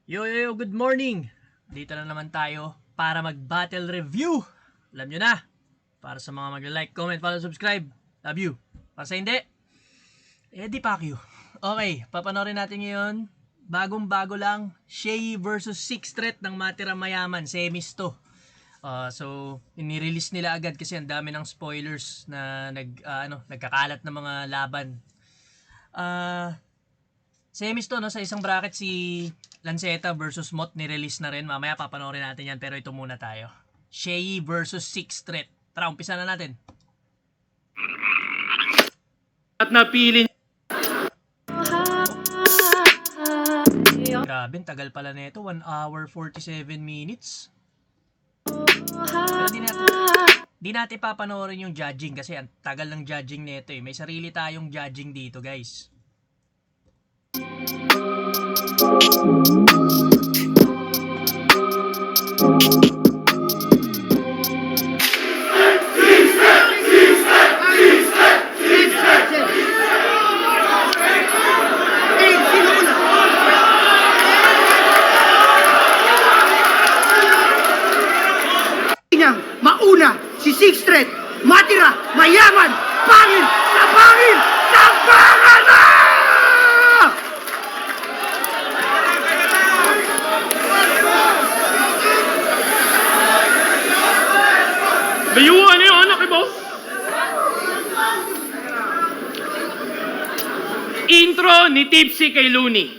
Yo, good morning! Dito na naman tayo para mag-battle review. Alam nyo na, para sa mga mag-like, comment, follow, subscribe. Love you. Para sa hindi, di Pacquiao. Okay, papanorin natin ngayon. Bagong-bago lang, Shea versus Six Threat ng Matira Mayaman. Semis to. So, inirelease nila agad kasi ang dami ng spoilers na nagkakalat ng mga laban. Semis to, no? Sa isang bracket si Lanceta versus Mot, nirelease na rin. Mamaya papanoorin natin yan, pero ito muna tayo. Shea versus Six Threat. Tara, umpisa na natin. At napili. Grabe, tagal pala nito. 1 hour 47 minutes. Pero di natin papanoorin yung judging kasi ang tagal ng judging nito eh. May sarili tayong judging dito, guys. Mauna si Six Threat, matira, mayaman, pangin, sabangin, sabangan na! Bayuan niyo anak mo. Intro ni Tipsy kay Looney.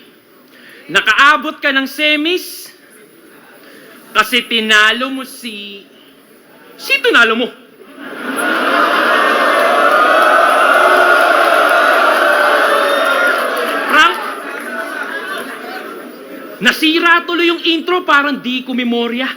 Nakaabot ka ng semis kasi tinalo mo si tinalo mo? Frank? Nasira tuloy yung intro, parang di ko memorya.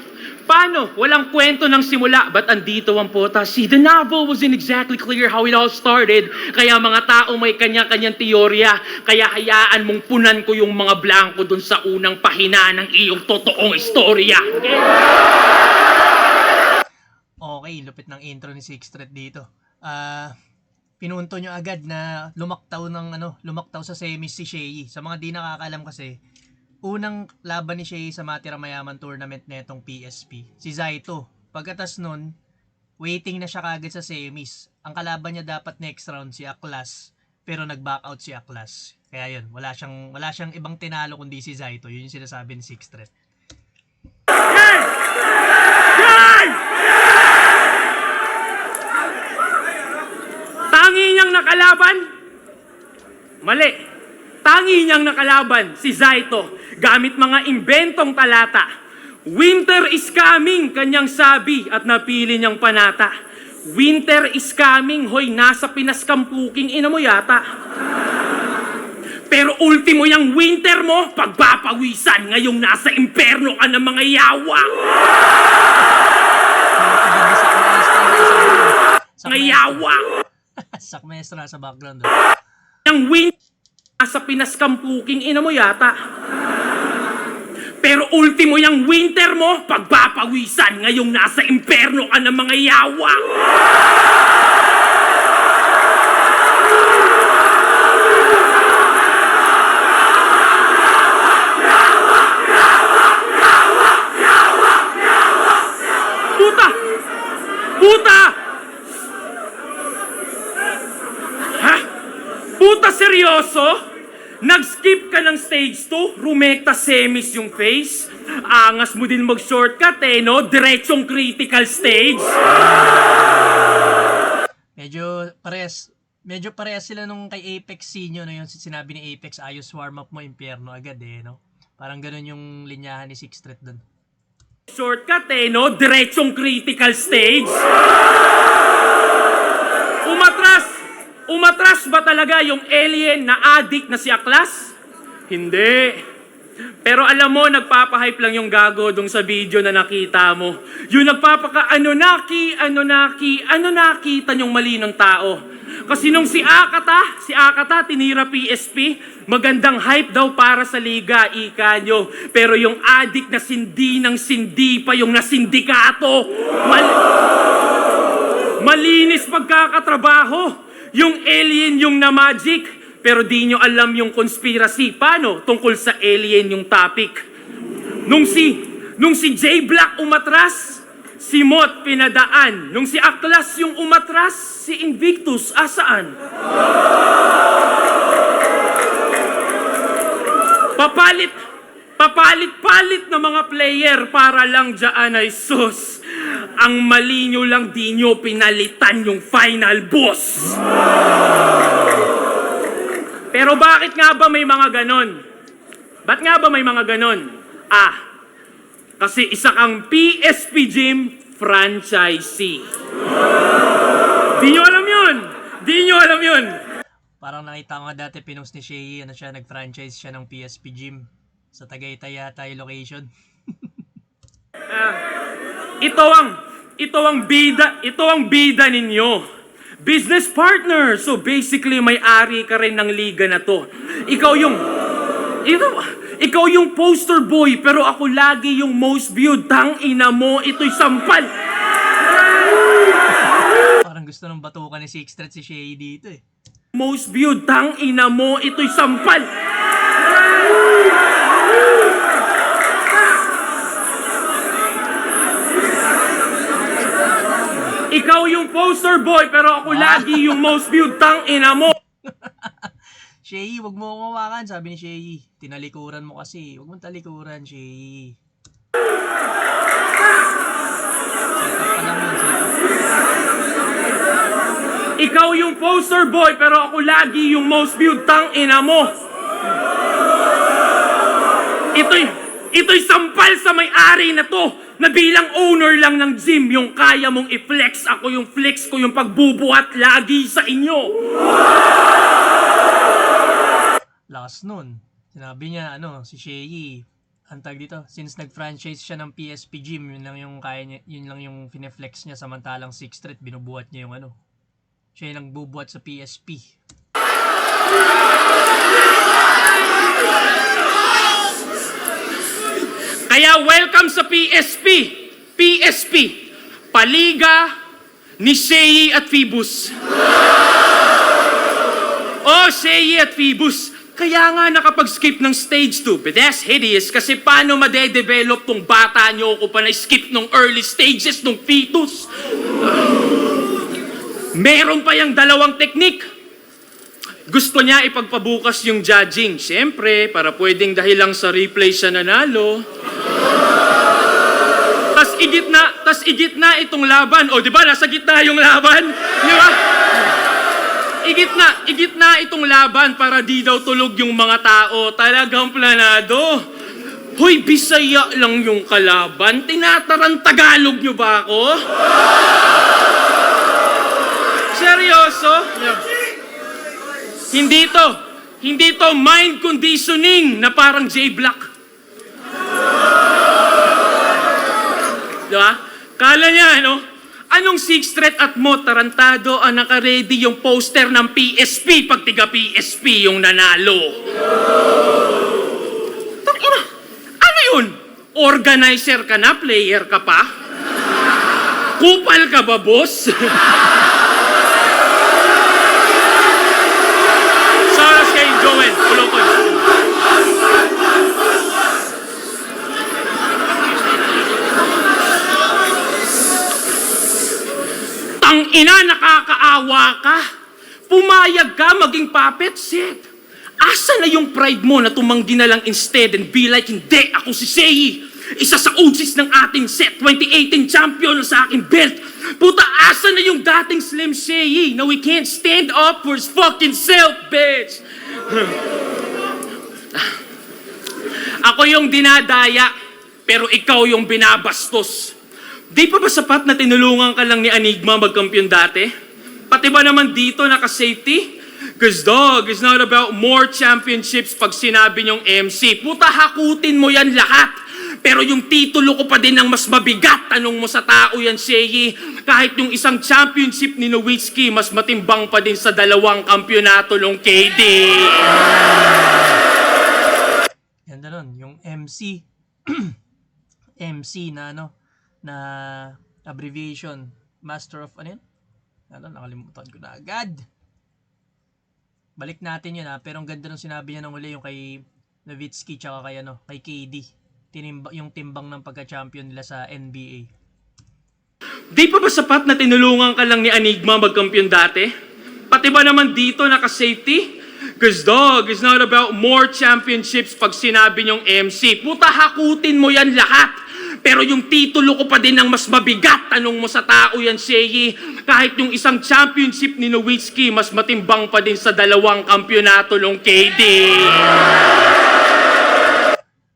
Paano? Walang kwento ng simula, ba't andito ang pota? See, the novel wasn't exactly clear how it all started, kaya mga tao may kanya-kanyang teorya, kaya hayaan mong punan ko yung mga blanco dun sa unang pahina ng iyong totoong istorya. Okay, lupit ng intro ni Six Threat dito. Pinunto nyo agad na lumaktaw sa semis si Shea. Sa mga di nakakaalam kasi, unang laban ni Shea sa Matira Mayaman tournament netong PSP, si Zaito. Pagkatas nun, waiting na siya kagad sa semis. Ang kalaban niya dapat next round si Aklas, pero nag-back out si Aklas. Kaya yun, wala siyang ibang tinalo kundi si Zaito. Yun yung sinasabi ni Six Threat. Tangi niyang nakalaban? Mali. Tangi niyang nakalaban si Zaito gamit mga imbentong talata. Winter is coming, kanyang sabi at napili niyang panata. Winter is coming, hoy, nasa Pinas kampuking ina mo yata. Pero ultimo yung winter mo, pagpapawisan, ngayong nasa imperno ka ng mga yawa. Mga yawa. Sakmestra sa background. Yung winter nasa Pinas kampuking ina mo yata. Pero ultimo yung winter mo, pagpapawisan, ngayong nasa imperno ka ng mga yawa. Puta! Puta! Ha? Puta, seryoso? Nag-skip ka ng stage 2, rumekta semis yung face. Angas mo din mag-shortcut no? Diretsong critical stage. Medyo parehas sila nung kay Apex Senior, no? Yung sinabi ni Apex, ayos warm up mo, impyerno agad no? Parang ganun yung linyahan ni Six Threat dun. Shortcut no? Diretsong critical stage. Umatras ba talaga yung alien na addict na si Aklas? Hindi. Pero alam mo, nagpapahype lang yung gago dong sa video na nakita mo. Yung ano nakita niyong mali ng tao. Kasi nung si Akata tinira PSP, magandang hype daw para sa liga, ika nyo. Pero yung addict na sindi ng sindi pa yung nasindikato. Malinis pagkakatrabaho. Yung alien yung na-magic, pero di nyo alam yung conspiracy. Paano? Tungkol sa alien yung topic. Nung si J Black umatras, si Mot pinadaan. Nung si Aklas yung umatras, si Invictus asaan? Papalit-palit na mga player para lang dyan ay sus. Ang mali nyo lang di nyo pinalitan yung final boss. Pero bakit nga ba may mga ganon? Ba't nga ba may mga ganon? Kasi isa kang PSP Gym franchisee. Di nyo alam yun! Di nyo alam yun! Parang nakita ko nga dati pinost ni Shay, nag-franchise siya ng PSP Gym sa Tagaytay yata yung location. Ito ang bida ninyo. Business partner. So basically may-ari ka rin ng liga na to. Ikaw yung poster boy pero ako lagi yung most viewed. Tangina mo, ito'y sampal. Parang gusto ng batukan ni Six Threat si Shay dito eh. Most viewed, tangina mo, ito'y sampal. Ikaw yung poster boy, pero ako lagi yung most viewed, tangina mo. Shay, wag mo akong hawakan, sabi ni Shay. Tinalikuran mo kasi. Wag mong talikuran, Shay. Setup pa lang yun, setup. Ikaw yung poster boy, pero ako lagi yung most viewed, tangina mo. Ito'y sampal sa may-ari na to, na bilang owner lang ng gym, yung kaya mong i-flex, ako yung flex ko yung pagbubuhat lagi sa inyo. Lakas nun. Sinabi niya, si Shay, ang tag dito, since nag-franchise siya ng PSP Gym, yun lang yung kaya niya, yun lang yung fine-flex niya, samantalang Sixth Street, binubuhat niya yung siya yung nagbubuhat sa PSP. Kaya welcome sa PSP. PSP. Paliga ni Shay at Phoebus. Shay at Phoebus. Kaya nga nakapag-skip ng stage 2. But that's hideous kasi paano madedevelop tong bata nyo kung pa na-skip nung early stages nung fetus? Meron pa yung dalawang teknik. Gusto niya ipagpabukas yung judging. Siyempre, para pwedeng dahil lang sa replay siya nanalo. Tas igit na itong laban. O, di ba? Nasa gitna yung laban. Di ba? Igit na itong laban para di daw tulog yung mga tao. Talagang planado. Hoy, Bisaya lang yung kalaban. Tinatarang Tagalog nyo ba ako? Seryoso? Hindi to mind conditioning na parang J Black. Diba? Kala niya, anong Sixth Street at Mo, tarantado ang naka-ready yung poster ng PSP pag tiga PSP yung nanalo. Tangina, ano yun? Organizer ka na, player ka pa? Kupal ka ba, boss? Saras kay Joel, Kulokon. Tangina, nakakaawa ka. Pumayag ka maging puppet set. Asa na yung pride mo na tumanggi na lang instead and be like, hindi, ako si Shay. Isa sa OGs ng ating set, 2018 champion na sa aking belt. Puta, asa na yung dating Slim Shay na we can't stand up for his fucking self, bitch. Ako yung dinadaya, pero ikaw yung binabastos. Di pa ba sapat na tinulungan ka lang ni Enigma magkampiyon dati? Pati ba naman dito naka-safety? Cause dog, it's not about more championships pag sinabi niyong MC. Puta, hakutin mo yan lahat. Pero yung titulo ko pa din ang mas mabigat. Tanong mo sa tao yan, Shay. Kahit yung isang championship ni Nowitzki, mas matimbang pa din sa dalawang kampyonato ng KD. Ganda nun, yung MC. MC na na abbreviation. Master of ano yun? Nakalimutan ko na agad. Balik natin yun pero ang ganda nung sinabi niya nung uli yung kay Nowitzki tsaka kay KD. yung timbang ng pagka-champion nila sa NBA. Di pa ba sapat na tinulungan ka lang ni Enigma magkampiyon dati? Pati ba naman dito naka-safety? Cause dog, it's not about more championships pag sinabi niyong MC. Puta, hakutin mo yan lahat. Pero yung titulo ko pa din ang mas mabigat. Tanong mo sa tao yan, Sheyi. Kahit yung isang championship ni Nowitzki, mas matimbang pa din sa 2 kampyonato ng KD.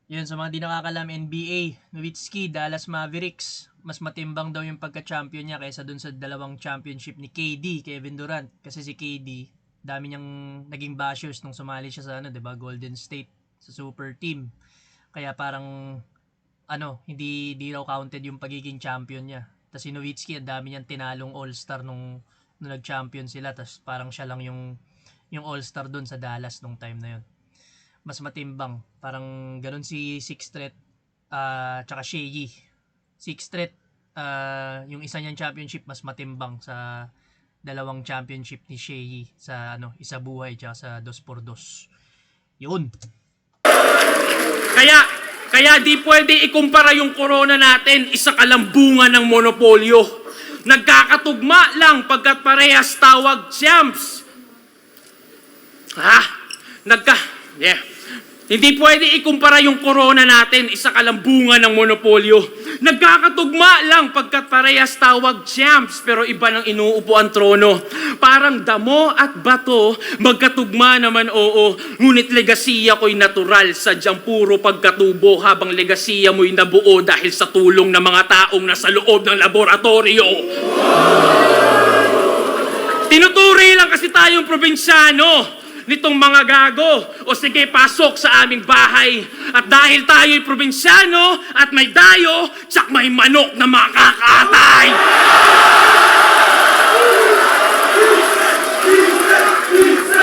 Yun, sa mga di nakakalam, NBA, Nowitzki, Dallas Mavericks, mas matimbang daw yung pagka-champion niya kaysa dun sa 2 championship ni KD, Kevin Durant. Kasi si KD, dami niyang naging bashers nung sumali siya sa 'di ba, Golden State sa super team. Kaya parang hindi raw counted yung pagiging champion niya. Tapos si Nowitzki, ang dami niyang tinalong all-star nung nag-champion sila. Tapos parang siya lang yung all-star dun sa Dallas nung time na yun. Mas matimbang. Parang ganun si Sixth Threat tsaka Sheyi. Sixth Threat, yung isa niyang championship mas matimbang sa 2 championship ni Sheyi sa isa buhay tsaka sa 2x2. Yun. Kaya di pwede ikumpara yung corona natin, isa kalambungan ng monopolyo. Nagkakatugma lang pagkat parehas tawag champs. Hindi pwede ikumpara yung corona natin, isa kalambungan ng monopolyo. Nagkakatugma lang pagkat parehas tawag champs, pero iba ng inuupo ang trono. Parang damo at bato, magkatugma naman oo. Ngunit legasiya ko'y natural, sadyang puro pagkatubo habang legasiya mo'y nabuo dahil sa tulong ng mga taong nasa loob ng laboratorio. Tinuturi lang kasi tayong probinsyano nitong mga gago. O sige, pasok sa aming bahay. At dahil tayo'y probinsyano at may dayo, tsak may manok na makakatay.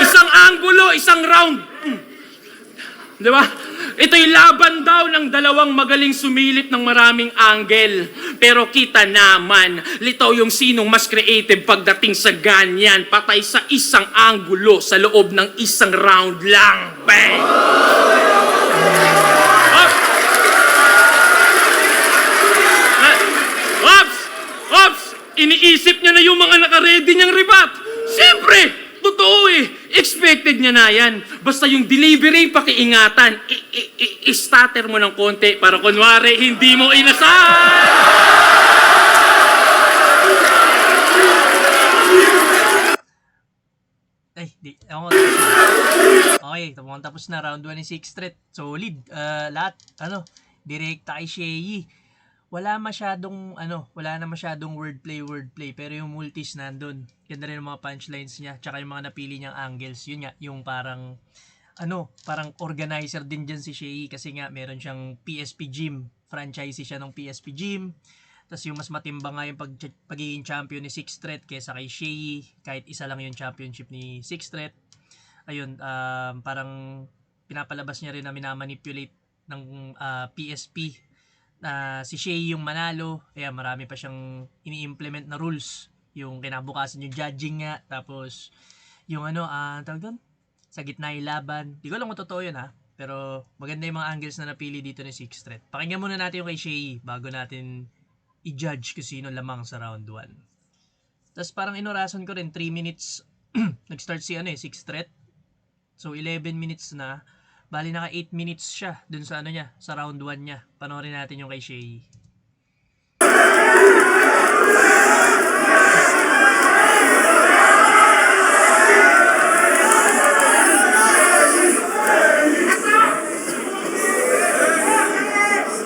Isang anggulo, isang round. Di ba? Ito'y laban daw ng 2 magaling sumilip ng maraming angle. Pero kita naman, litaw yung sinong mas creative pagdating sa ganyan. Patay sa isang anggulo sa loob ng isang round lang. Bang! Ops! Iniisip niya na yung mga naka-ready niyang ribat. Siyempre! Totoo expected niya na yan. Basta yung delivery, pakiingatan. I-stutter mo ng konti para kunwari hindi mo inasahan. Okay, tapos na round 1 ni Sixth Threat. Solid. Lahat, direkta kay Sheyi. Wala na masyadong wordplay, pero yung multis nandun. Ganda rin yung mga punchlines niya, tsaka yung mga napili niyang angles. Yun nga, yung parang organizer din dyan si Sheyi kasi nga meron siyang PSP Gym. Franchisee siya ng PSP Gym. Tapos yung mas matimbang nga yung pagiging champion ni Sixth Threat kaysa kay Sheyi, kahit isa lang yung championship ni Sixth Threat. Ayun, parang pinapalabas niya rin na minamanipulate ng PSP. Si Sheyi yung manalo, kaya marami pa siyang ini-implement na rules. Yung kinabukasan yung judging nga, tapos yung tawag doon? Sa gitna yung laban. Di ko alam kung totoo yun pero maganda yung mga angles na napili dito ni Sixth Threat. Pakinggan muna natin yung kay Sheyi bago natin i-judge kung sino lamang sa round 1. Tapos parang inorasan ko rin 3 minutes nag-start si Sixth Threat. So 11 minutes na. Bali naka 8 minutes siya dun sa niya, sa round 1 niya. Panoorin natin yung kay Sheyi.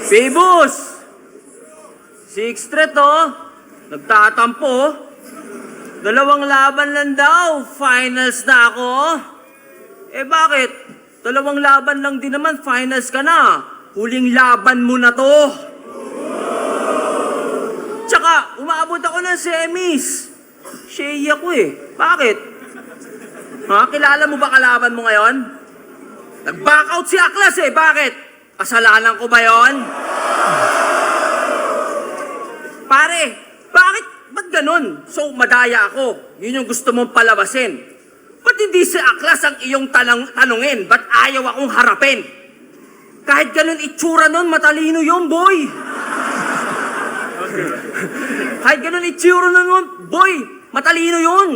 Phoebus! Sixth Threat nagtatampo. 2 laban lang daw, finals na ako. Bakit? 2 laban lang din naman, finals ka na. Huling laban mo na to. Tsaka, umaabot ako ng semis. Sheyi ako Bakit? Kilala mo ba kalaban mo ngayon? Nag-back out si Aklas Bakit? Kasalanan ko ba yon? Pare, bakit? Ba't ganun? So, madaya ako. Yun yung gusto mong palabasin. Ba't hindi si Aklas ang iyong tanungin? Ba't ayaw akong harapin? Kahit ganun itsura nun, matalino yun, boy. Kahit ganun itsura nun, boy, matalino yun.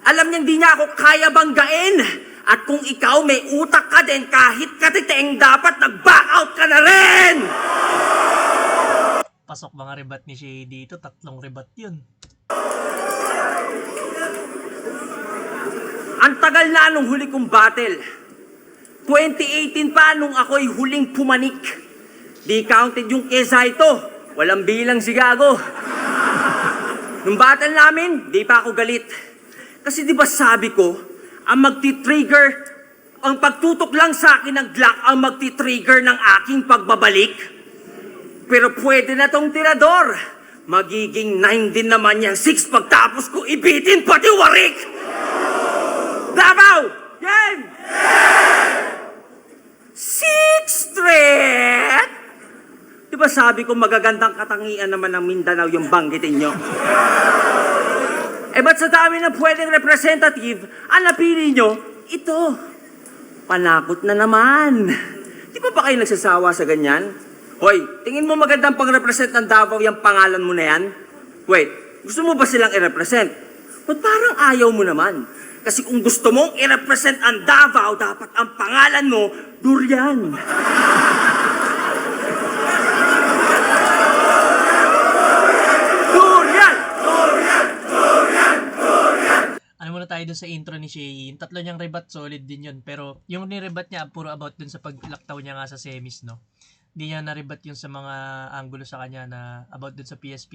Alam niya, hindi niya ako kaya banggain. At kung ikaw may utak ka din, kahit katiteng, dapat nag-back out ka na rin! Pasok mga rebat ni Shay dito, 3 rebat yun. Ang tagal na nung huli kong battle. 2018 pa nung ako'y huling pumanik. Di counted yung kay Zaito. Walang bilang si Gago. Nung battle namin, di pa ako galit. Kasi di ba sabi ko, ang magti-trigger, ang pagtutok lang sa akin ng Glock ang magti-trigger ng aking pagbabalik. Pero pwede na tong tirador. Magiging 9 din naman yan 6 pagtapos ko ibitin pati warik. Davao! Game! 6 threat! Di ba sabi ko magagandang katangian naman ng Mindanao yung banggitin nyo? Ba't sa dami na pwedeng representative, ang napili nyo, ito. Panakot na naman. Di ba kayo nagsasawa sa ganyan? Hoy, tingin mo magandang pang-represent ng Davao yung pangalan mo na yan? Wait, gusto mo ba silang i-represent? Ba't parang ayaw mo naman? Kasi kung gusto mong i-represent ang Davao, dapat ang pangalan mo, Durian. Ano muna tayo dun sa intro ni Shay. Yung 3 niyang rebat, solid din yun. Pero yung ni-rebat niya, puro about dun sa paglaktaw niya nga sa semis, no? Hindi niya na-rebat yung sa mga angulo sa kanya na about dun sa PSP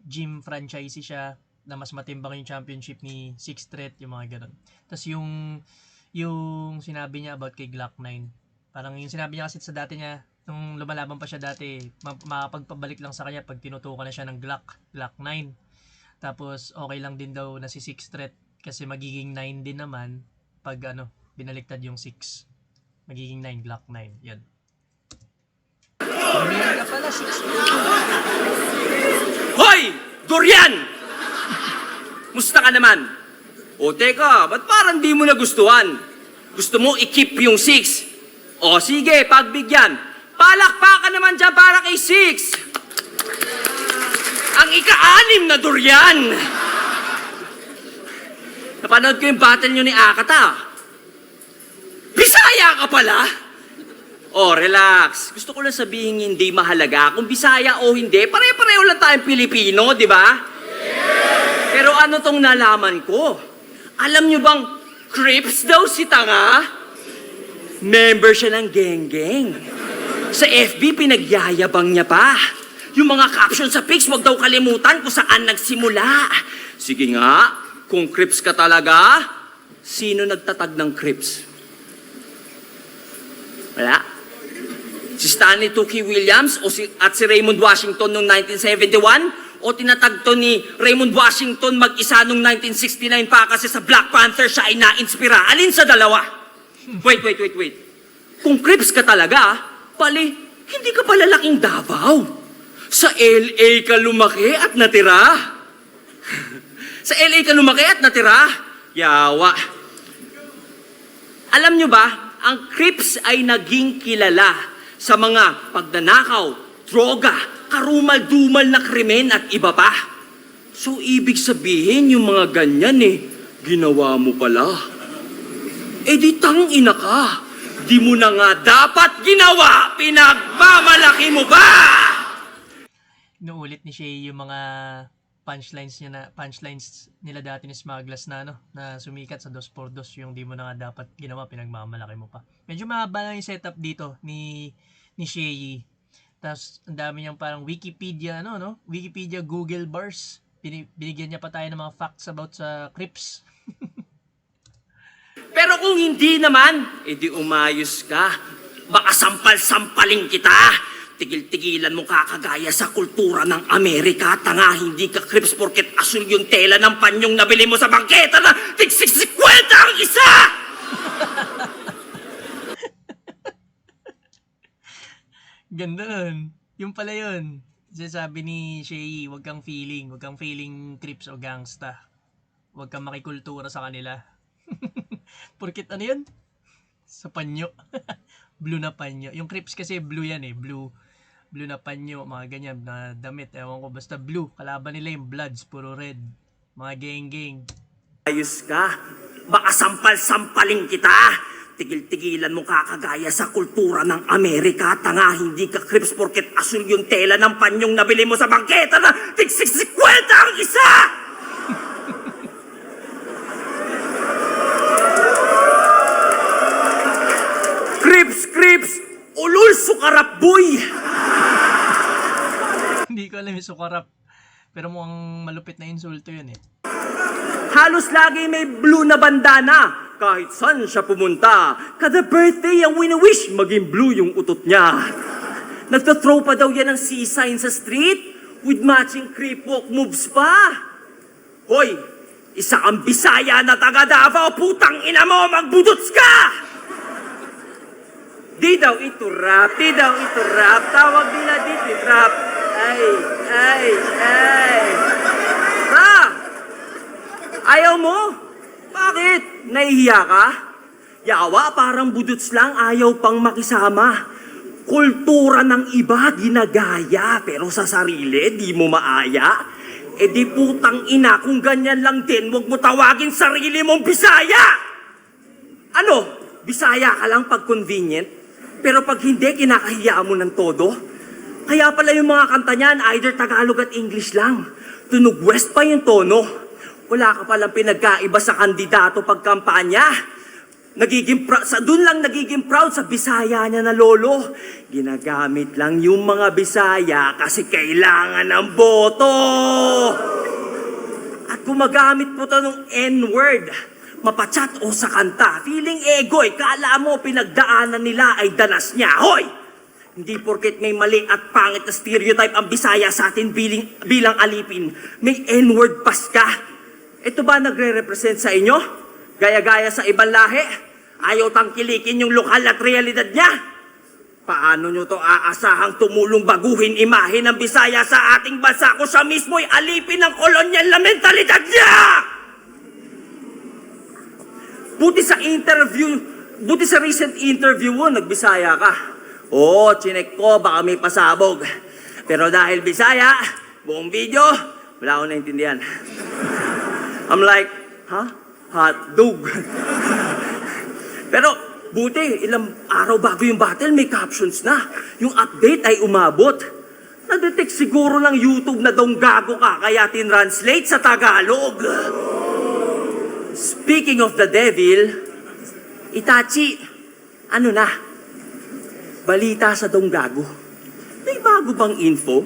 gym franchisee siya na mas matimbang yung championship ni Six Threat, yung mga ganun. Tapos yung sinabi niya about kay Glock 9. Parang yung sinabi niya kasi sa dati niya, nung lumalaban pa siya dati, makapagpabalik lang sa kanya pag tinutukan na siya ng Glock 9. Tapos okay lang din daw na si Six Threat kasi magiging 9 din naman pag binaliktad yung 6. Magiging 9, Glock 9. Yan. Durian ka pala, Six Threat. Hoy! Durian! Musta ka naman? O teka, ba't parang di mo nagustuhan? Gusto mo i-keep yung 6? O sige, pagbigyan. Palakpakan naman dyan para kay 6! Ang ika-6 na Durian! Napanood ko yung battle nyo ni Akata. Bisaya ka pala? Oh, relax. Gusto ko lang sabihin hindi mahalaga kung Bisaya o hindi. Pare-pareho lang tayong Pilipino, di ba? Pero ano tong nalaman ko? Alam nyo bang Crips daw si Tanga? Member siya ng geng-geng. Sa FB, pinagyayabang niya pa. Yung mga caption sa pics, wag daw kalimutan kung saan nagsimula. Sige nga, kung Crips ka talaga, sino nagtatag ng Crips? Wala. Si Stanley Tookie Williams at si Raymond Washington noong 1971? O tinatag to ni Raymond Washington mag-isa noong 1969 pa kasi sa Black Panther siya ay na-inspira? Alin sa dalawa? Wait. Kung Crips ka talaga, pali, hindi ka pala laking Davao. Sa LA ka lumaki at natira. Sa LA ka lumaki at natira. Yawa. Alam nyo ba, ang Crips ay naging kilala sa mga pagnanakaw, droga, karumal-dumal na krimen at iba pa. So, ibig sabihin yung mga ganyan ginawa mo pala. Di tangina ka. Di mo na nga dapat ginawa, pinagmamalaki mo ba? Inuulit ni Shay yung mga punchlines nila dati ni Smuggles na na sumikat sa 2x2 yung di mo na nga dapat ginawa, pinagmamalaki mo pa. Medyo mahaba lang yung setup dito ni Shay. Tapos ang dami niyang parang Wikipedia Wikipedia Google bars. Binigyan niya pa tayo ng mga facts about sa Crips. Pero kung hindi naman, edi umayos ka. Baka sampal-sampalin kita. Tigil-tigilan mo kakagaya sa kultura ng Amerika. Tanga, hindi ka Crips porket asul yung tela ng panyong nabili mo sa bangketa na tig-60 ang isa! Ganda nun. Yung pala yun. Sabi ni Shay, wag kang feeling Crips o gangsta. Wag kang makikultura sa kanila. Porkit ano yun? Sa panyo. blue na panyo. Yung Crips kasi blue yan eh, blue na panyo, mga ganyan na damit. Ewan ko, basta blue. Kalaban nila yung Bloods, puro red. Mga geng-geng. Ayos ka. Baka sampal-sampaling kita. Tigil-tigilan mo kakagaya sa kultura ng Amerika. Tanga, hindi ka Crips porket asul yung tela ng panyong nabili mo sa bangketa na tig-60 ang isa! Crips! Ulul sukarap, boy! Hindi ko alam yung sukarap. Pero mukhang malupit na insulto yun eh. Halos lagi may blue na bandana. Kahit saan siya pumunta. Kada birthday ang wini-wish, maging blue yung utot niya. Nagtathrow pa daw yan ng C-sign sa street with matching creep walk moves pa. Hoy, isa kang Bisaya na taga Davao, putang ina mo, magbudots ka! Di daw ito rap. Tawag nila dito rap. Ay. Ha? Ayaw mo? Bakit? Nahihiya ka? Yawa, parang budots lang, ayaw pang makisama. Kultura ng iba, ginagaya, pero sa sarili, di mo maaya. E di putang ina, kung ganyan lang din, huwag mo tawagin sarili mong Bisaya! Ano? Bisaya ka lang pag convenient? Pero pag hindi, kinakahiya mo ng todo? Kaya pala yung mga kanta niyan, either Tagalog at English lang. Tunog West pa yung tono. Wala ka palang pinagkaiba sa kandidato pagkampanya. Doon lang nagiging proud sa Bisaya niya na lolo. Ginagamit lang yung mga Bisaya kasi kailangan ng boto. At gumagamit po ito ng N-word. Mapachat o sa kanta. Feeling ego eh. Kala mo pinagdaanan nila ay danas niya. Hoy! Hindi porket may mali at pangit na stereotype ang Bisaya sa atin bilang alipin. May N-word pas ka. Ito ba nagre-represent sa inyo? Gaya-gaya sa ibang lahi? Ayaw tangkilikin yung lokal at realidad niya? Paano nyo to aasahang tumulong baguhin imahe ng Bisaya sa ating bansa kung siya mismo'y alipin ng kolonyal na mentalidad niya? Buti sa recent interview mo, nagbisaya ka. Oo, chinek ko, baka may pasabog. Pero dahil Bisaya, buong video, wala akong naintindihan. I'm like, ha? Hot dog. Pero, buti, ilang araw bago yung battle, may captions na. Yung update ay umabot. Na-detect siguro ng YouTube na daw gago ka, kaya tinranslate sa Tagalog. Speaking of the devil, Itachi, ano na? Balita sa Donggago. May bago bang info?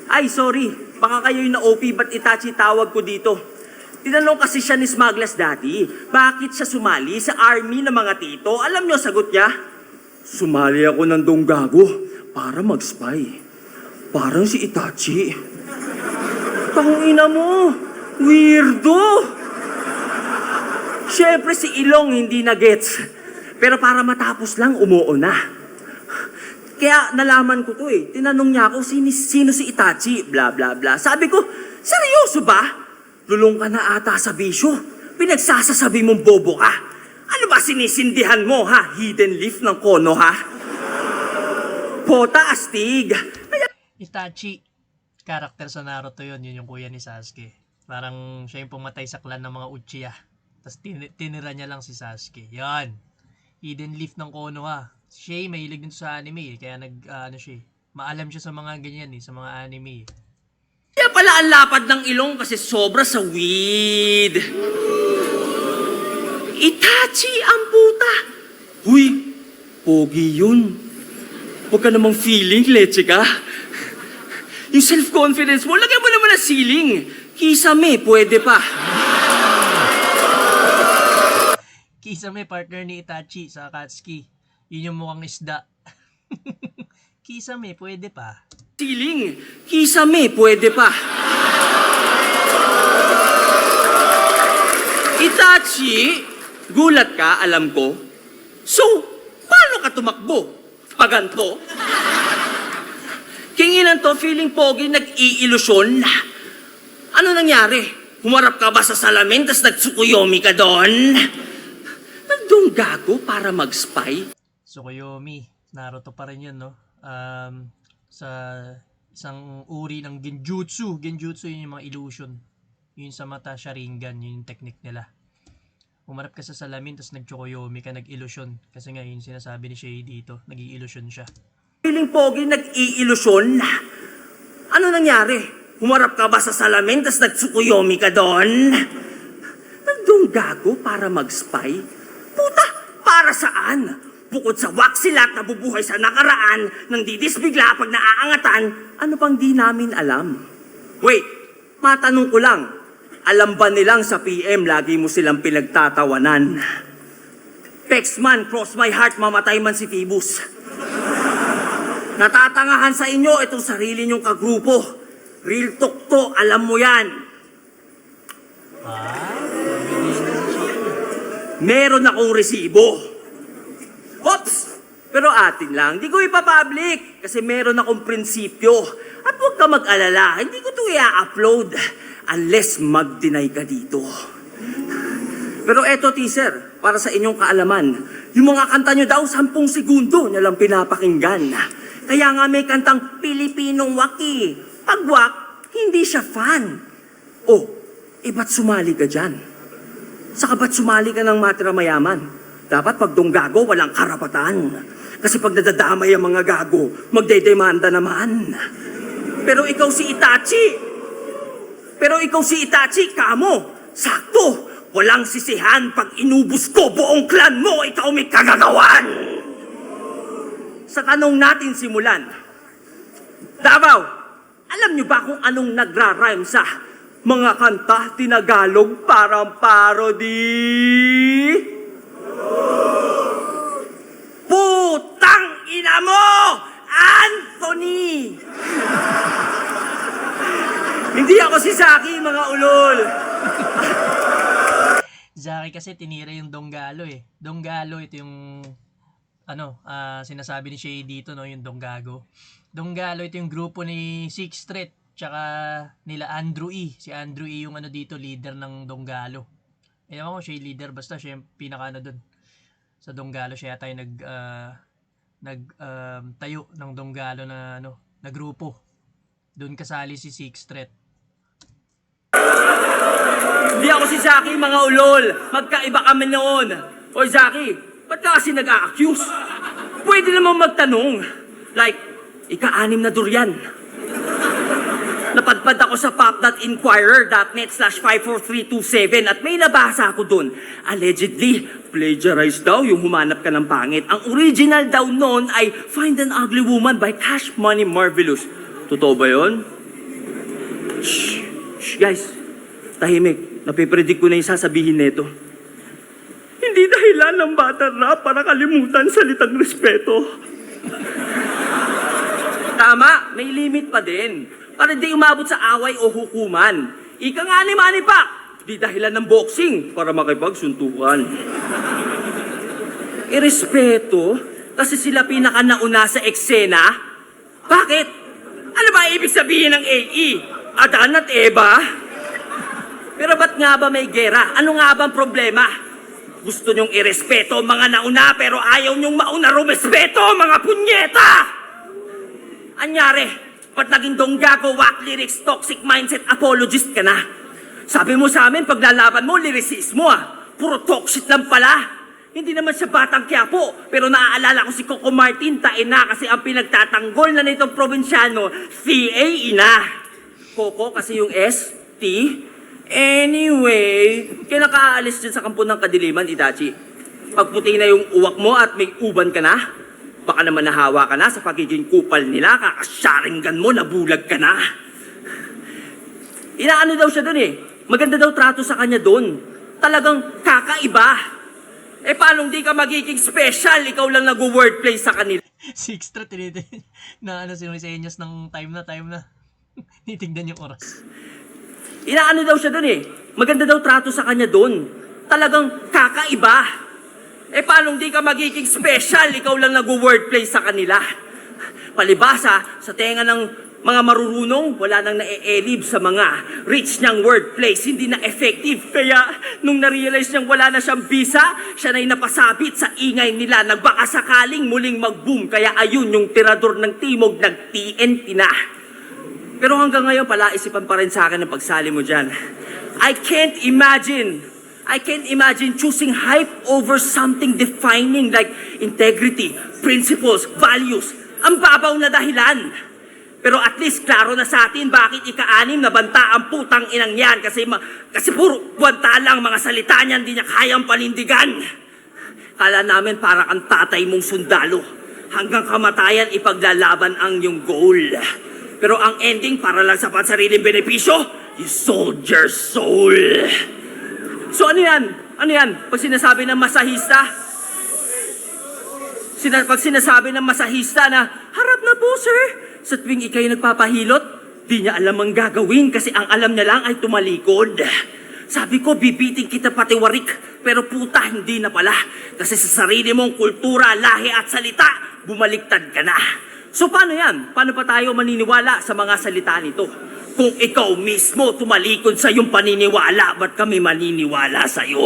Ay, sorry. Baka kayo'y na-OP, ba't Itachi tawag ko dito? Tinanong kasi siya ni Smaglas dati, bakit siya sumali sa army ng mga tito? Alam niyo, sagot niya, sumali ako ng Donggago para mag-spy. Parang si Itachi. Tangina mo, weirdo! Siyempre si Ilong hindi na gets. Pero para matapos lang, umuo na. Kaya nalaman ko to eh. Tinanong niya ako, sino si Itachi? Bla bla bla. Sabi ko, seryoso ba? Lulong ka na ata sa bisyo. Pinagsasasabi mong bobo ka. Ano ba sinisindihan mo ha? Hidden leaf ng kono ha? Pota astig. Itachi, karakter sa Naruto yun yung kuya ni Sasuke. Parang siya yung pumatay sa clan ng mga Uchiha. Tapos tinira niya lang si Sasuke. Yan. Hidden leaf ng kono ha. Siya mahilig din sa anime kaya maalam siya sa mga ganyan sa mga anime. Kaya pala ang lapad ng ilong kasi sobra sa weed. Itachi ang puta. Huy, pogi yun. Huwag ka namang feeling, leche ka. Yung self-confidence mo, lagyan mo naman ng ceiling. Kisame, pwede pa. Kisame, partner ni Itachi sa Akatsuki. Yun yung mukhang isda. Kisame, pwede pa. Ceiling, kisame, pwede pa. Itachi, gulat ka, alam ko. So, paano ka tumakbo? Paganto? Kinginan to, feeling pogi, nag-iilusyon. Ano nangyari? Humarap ka ba sa salamin, tas nagsukuyomi ka doon? Nagdong gago para mag-spy? Tsukuyomi, Naruto pa rin yun, no? Sa isang uri ng Genjutsu. Genjutsu yun yung mga illusion. Yun sa mata, Sharingan, yun yung technique nila. Umarap ka sa salamin, tapos nag-Tsukuyomi ka, nag-illusion. Kasi nga yun sinasabi ni Shay dito, nag-i-illusion siya. Piling pogi, nag-i-ilusyon. Ano nangyari? Humarap ka ba sa salamin, tas nagtsukuyomi ka doon? Nagdong gago para mag-spy? Puta, para saan? Bukod sa waksilat na bubuhay sa nakaraan, nang didisbigla pag naaangatan, ano pang di namin alam? Wait, matanong ko lang. Alam ba nilang sa PM lagi mo silang pinagtatawanan? Pexman, cross my heart, mamatay man si Phoebus. Natatangahan sa inyo itong sarili nyong kagrupo. Real talk to, alam mo yan. Meron akong resibo. Oops! Pero atin lang, di ko ipapublic kasi meron akong prinsipyo. At huwag ka mag-alala, hindi ko ito i-upload unless mag-deny ka dito. Pero eto teaser, para sa inyong kaalaman, yung mga kanta nyo daw 10 segundo nyo lang pinapakinggan. Kaya nga may kantang Pilipinong waki. Pag wak, hindi siya fan. Oh, ba't sumali ka dyan? Saka ba't sumali ka ng matira mayaman? Dapat pag donggago, walang karapatan. Kasi pag nadadamay ang mga gago, magdedemanda naman. Pero ikaw si Itachi, kamo, sakto. Walang sisihan pag inubos ko buong clan mo, ikaw may kagagawan. Sa tanong natin simulan, Davao, alam niyo ba kung anong nagra-rhyme sa mga kanta tinagalog parang parody? Putang ina mo, Anthony! Hindi ako si Saki, mga ulol. Zaki kasi tinira yung Donggalo eh. Donggalo, ito yung sinasabi ni Shay dito, no, yung Donggago. Donggalo, ito yung grupo ni Sixth Street, tsaka nila Andrew E. Si Andrew E yung dito, leader ng Donggalo. Ewan ko, Shay leader, basta siya yung pinaka dun. Sa Donggalo, siya tayo tayo ng Donggalo na grupo. Doon kasali si Sixth Street. Hindi ako si Zaki, mga ulol. Magkaiba kami noon. Oy, Zaki, ba't ka kasi nag-a-accuse? Pwede naman magtanong. Like, ika-6 na durian. Napadpad ako sa pop.inquirer.net/54327 at may nabasa ako dun. Allegedly, plagiarized daw yung humanap ka ng pangit. Ang original daw noon ay Find an Ugly Woman by Cash Money Marvelous. Totoo ba yun? Shh, guys. Tahimik. Napipredict ko na yung sasabihin nito. Hindi dahilan ng battle rap para kalimutan salitang respeto. Tama, may limit pa din. Para di umabot sa away o hukuman. Ika nga ni Manny pa. Di dahilan ng boxing para makipagsuntukan. Irespeto kasi sila pinaka nauna sa eksena. Bakit? Ano ba ibig sabihin ng AE? Adan at Eva? Pero ba't nga ba may gera? Ano nga bang problema? Gusto nyong irespeto mga nauna pero ayaw nyong mauna rumespeto mga punyeta! Anyari, ba't naging Donggago, whack lyrics, toxic mindset, apologist ka na? Sabi mo sa amin, paglalaban mo, lyricismo Puro toxic lang pala. Hindi naman siya batang Quiapo, pero naaalala ko si Coco Martin, taina kasi ang pinagtatanggol na nitong probinsyano, CA ina. Coco kasi yung S, T. Anyway, kaya nakaalis dyan sa kampo ng kadiliman, Itachi. Pagputi na yung uwak mo at may uban ka na, baka naman nahawa ka na sa pagiging kupal nila, kakasyaringgan mo, nabulag ka na. Inaano daw siya dun maganda daw trato sa kanya dun. Talagang kakaiba. Paano di ka magiging special? Ikaw lang nag-wordplay sa kanila. Sixth Street, na sinusenyas ng time na. Titignan yung oras. Inaano daw siya dun maganda daw trato sa kanya dun. Talagang kakaiba. Paano di ka magiging special? Ikaw lang nag-wordplay sa kanila. Palibasa, sa tenga ng Mga marurunong, wala nang nae-elib sa mga rich niyang wordplays, hindi na effective. Kaya, nung na-realize niyang wala na siyang visa, siya na'y napasabit sa ingay nila. Nagbaka sakaling muling mag-boom. Kaya ayun, yung tirador ng timog, nag-TNT na. Pero hanggang ngayon, palaisipan pa rin sa akin ang pagsali mo dyan. I can't imagine choosing hype over something defining like integrity, principles, values. Ang babaw na dahilan. Pero at least klaro na sa atin bakit ika-anim na banta ang putang inang yan kasi puro buwanta lang mga salita niyan, hindi niya kayang panindigan. Kala namin para kang tatay mong sundalo. Hanggang kamatayan ipaglalaban ang iyong goal. Pero ang ending para lang sa pansariling benepisyo, you sold your soul. So ano yan? Ano yan? Pag sinasabi ng masahista, pag sinasabi ng masahista na, harap na po sir, sa tuwing ikay nagpapahilot, di niya alam ang gagawin kasi ang alam niya lang ay tumalikod. Sabi ko, bibiting kita pati warik, pero puta, hindi na pala. Kasi sa sarili mong kultura, lahi at salita, bumaliktad ka na. So paano yan? Paano pa tayo maniniwala sa mga salita nito? Kung ikaw mismo tumalikod sa iyong paniniwala, ba't kami maniniwala sa iyo?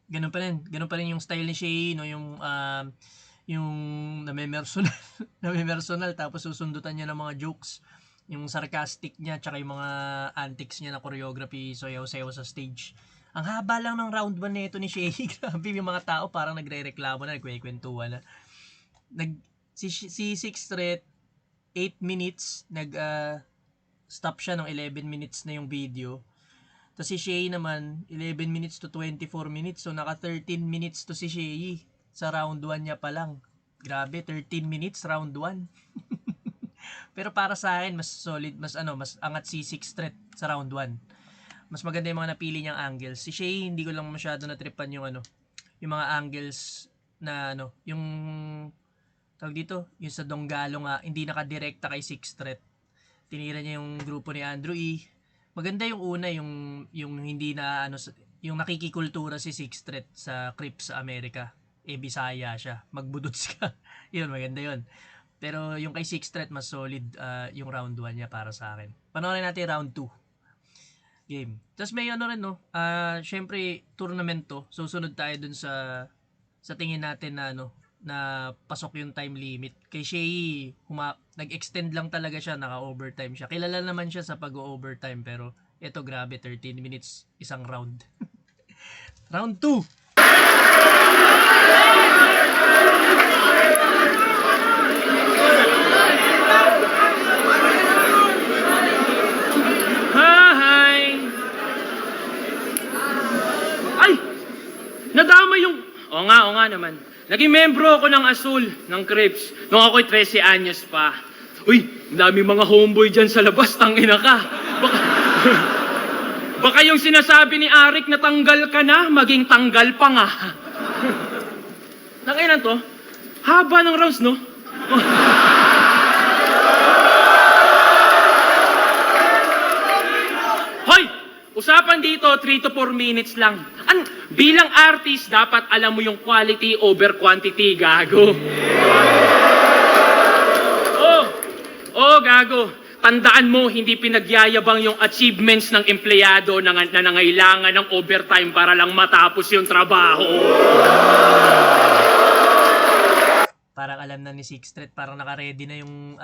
Ganun pa rin yung style ni Shay, no, yung name-personal, name-personal tapos susundutan niya ng mga jokes, yung sarcastic niya, tsaka yung mga antics niya na choreography, sayaw-sayaw sa stage. Ang haba lang ng round 1 nito ni Shay. Grabe, yung mga tao parang nagre-reklamo na, nagkwekwentuhan na. Si Sixth Threat, 8 minutes, stop siya ng 11 minutes na yung video. Tapos si Shay naman, 11 minutes to 24 minutes. So, naka 13 minutes to si Shay sa round 1 niya pa lang. Grabe, 13 minutes, round 1. Pero para sa akin, mas solid, mas angat si Sixth Threat sa round 1. Mas maganda yung mga napili niyang angles. Si Shay, hindi ko lang masyado natripan yung yung mga angles na yung tawag dito, yung sa Donggalo nga, hindi nakadirekta kay Sixth Threat. Tinira niya yung grupo ni Andrew E. Maganda yung una, yung hindi na yung nakikikultura si Sixth Threat sa Crips sa Amerika. Bisaya siya, magbudots ka. Yun, maganda yun. Pero yung kay Sixth Threat, mas solid yung round 1 niya para sa akin. Panoorin natin round 2 game. Tapos may rin, syempre tournament to. Susunod tayo dun sa tingin natin na na pasok yung time limit. Kay Shay, nag-extend lang talaga siya, naka-overtime siya. Kilala naman siya sa pag-overtime, pero ito grabe, 13 minutes, isang round. Round 2. Hi! Ay! Nadama yung... Oo nga naman. Naging membro ako ng Azul, ng Crips, nung ako'y 13 anyos pa. Uy, dami mga homeboy dyan sa labas, tangina ka. Baka yung sinasabi ni Arik na tanggal ka na, maging tanggal pa nga. Nakailan to? Haba ng rounds, no? Hoy! Usapan dito, 3 to 4 minutes lang. Bilang artist, dapat alam mo yung quality over quantity, gago. Gago. Tandaan mo, hindi pinagyayabang yung achievements ng empleyado na nangailangan ng overtime para lang matapos yung trabaho. Parang alam na ni Sixth Threat, parang naka-ready na yung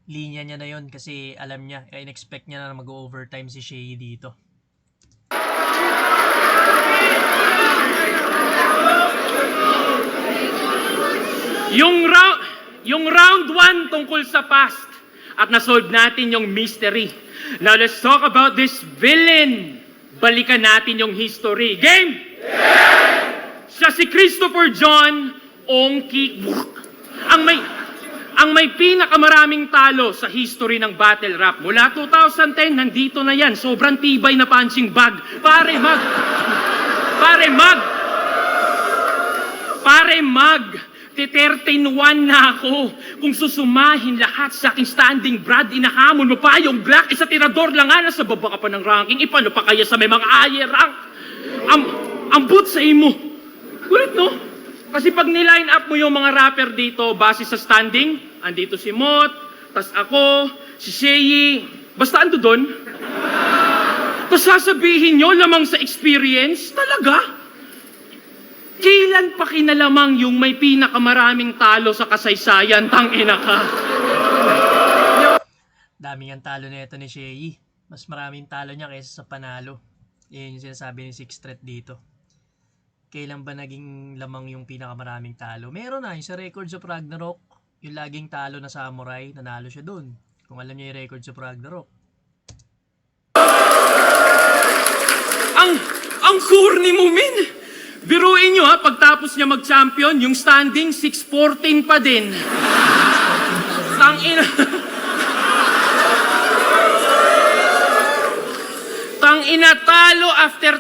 linya niya na yon kasi alam niya, in-expect niya na mag-overtime si Shay dito. Yung round 1 tungkol sa past at nasolve natin yung mystery. Now let's talk about this villain. Balikan natin yung history. Game! Siya si Christopher John Ongki. Ang may pinakamaraming talo sa history ng battle rap. Mula 2010, nandito na yan. Sobrang tibay na punching bag. Pare mag! 13-1 na ako. Kung susumahin lahat sa aking standing Brad, inahamon mo pa yung black, isa tirador lang nga, nasa baba ka pa ng ranking, ipano pa kaya sa may mga higher rank? Ang but sa imo. Kulit, no? Kasi pag niline up mo yung mga rapper dito, base sa standing, andito si Mot, tas ako, si Sheyi, basta ando doon. Tapos sasabihin nyo, lamang sa experience, talaga? Kailan pa kinalamang yung may pinakamaraming talo sa kasaysayan, tangina ka? Dami ang talo na ito ni Sheyi. Mas maraming talo niya kaysa sa panalo. Yan yung sinasabi ni Six Threat dito. Kailan ba naging lamang yung pinakamaraming talo? Meron na, yung sa Records of Ragnarok, yung laging talo na samurai, nanalo siya dun. Kung alam niyo yung Records of Ragnarok. Ang corny mo, min! Biruin nyo ha, pagtapos niya mag-champion, yung standing 6-14 pa din. Tangina. Tangina, talo after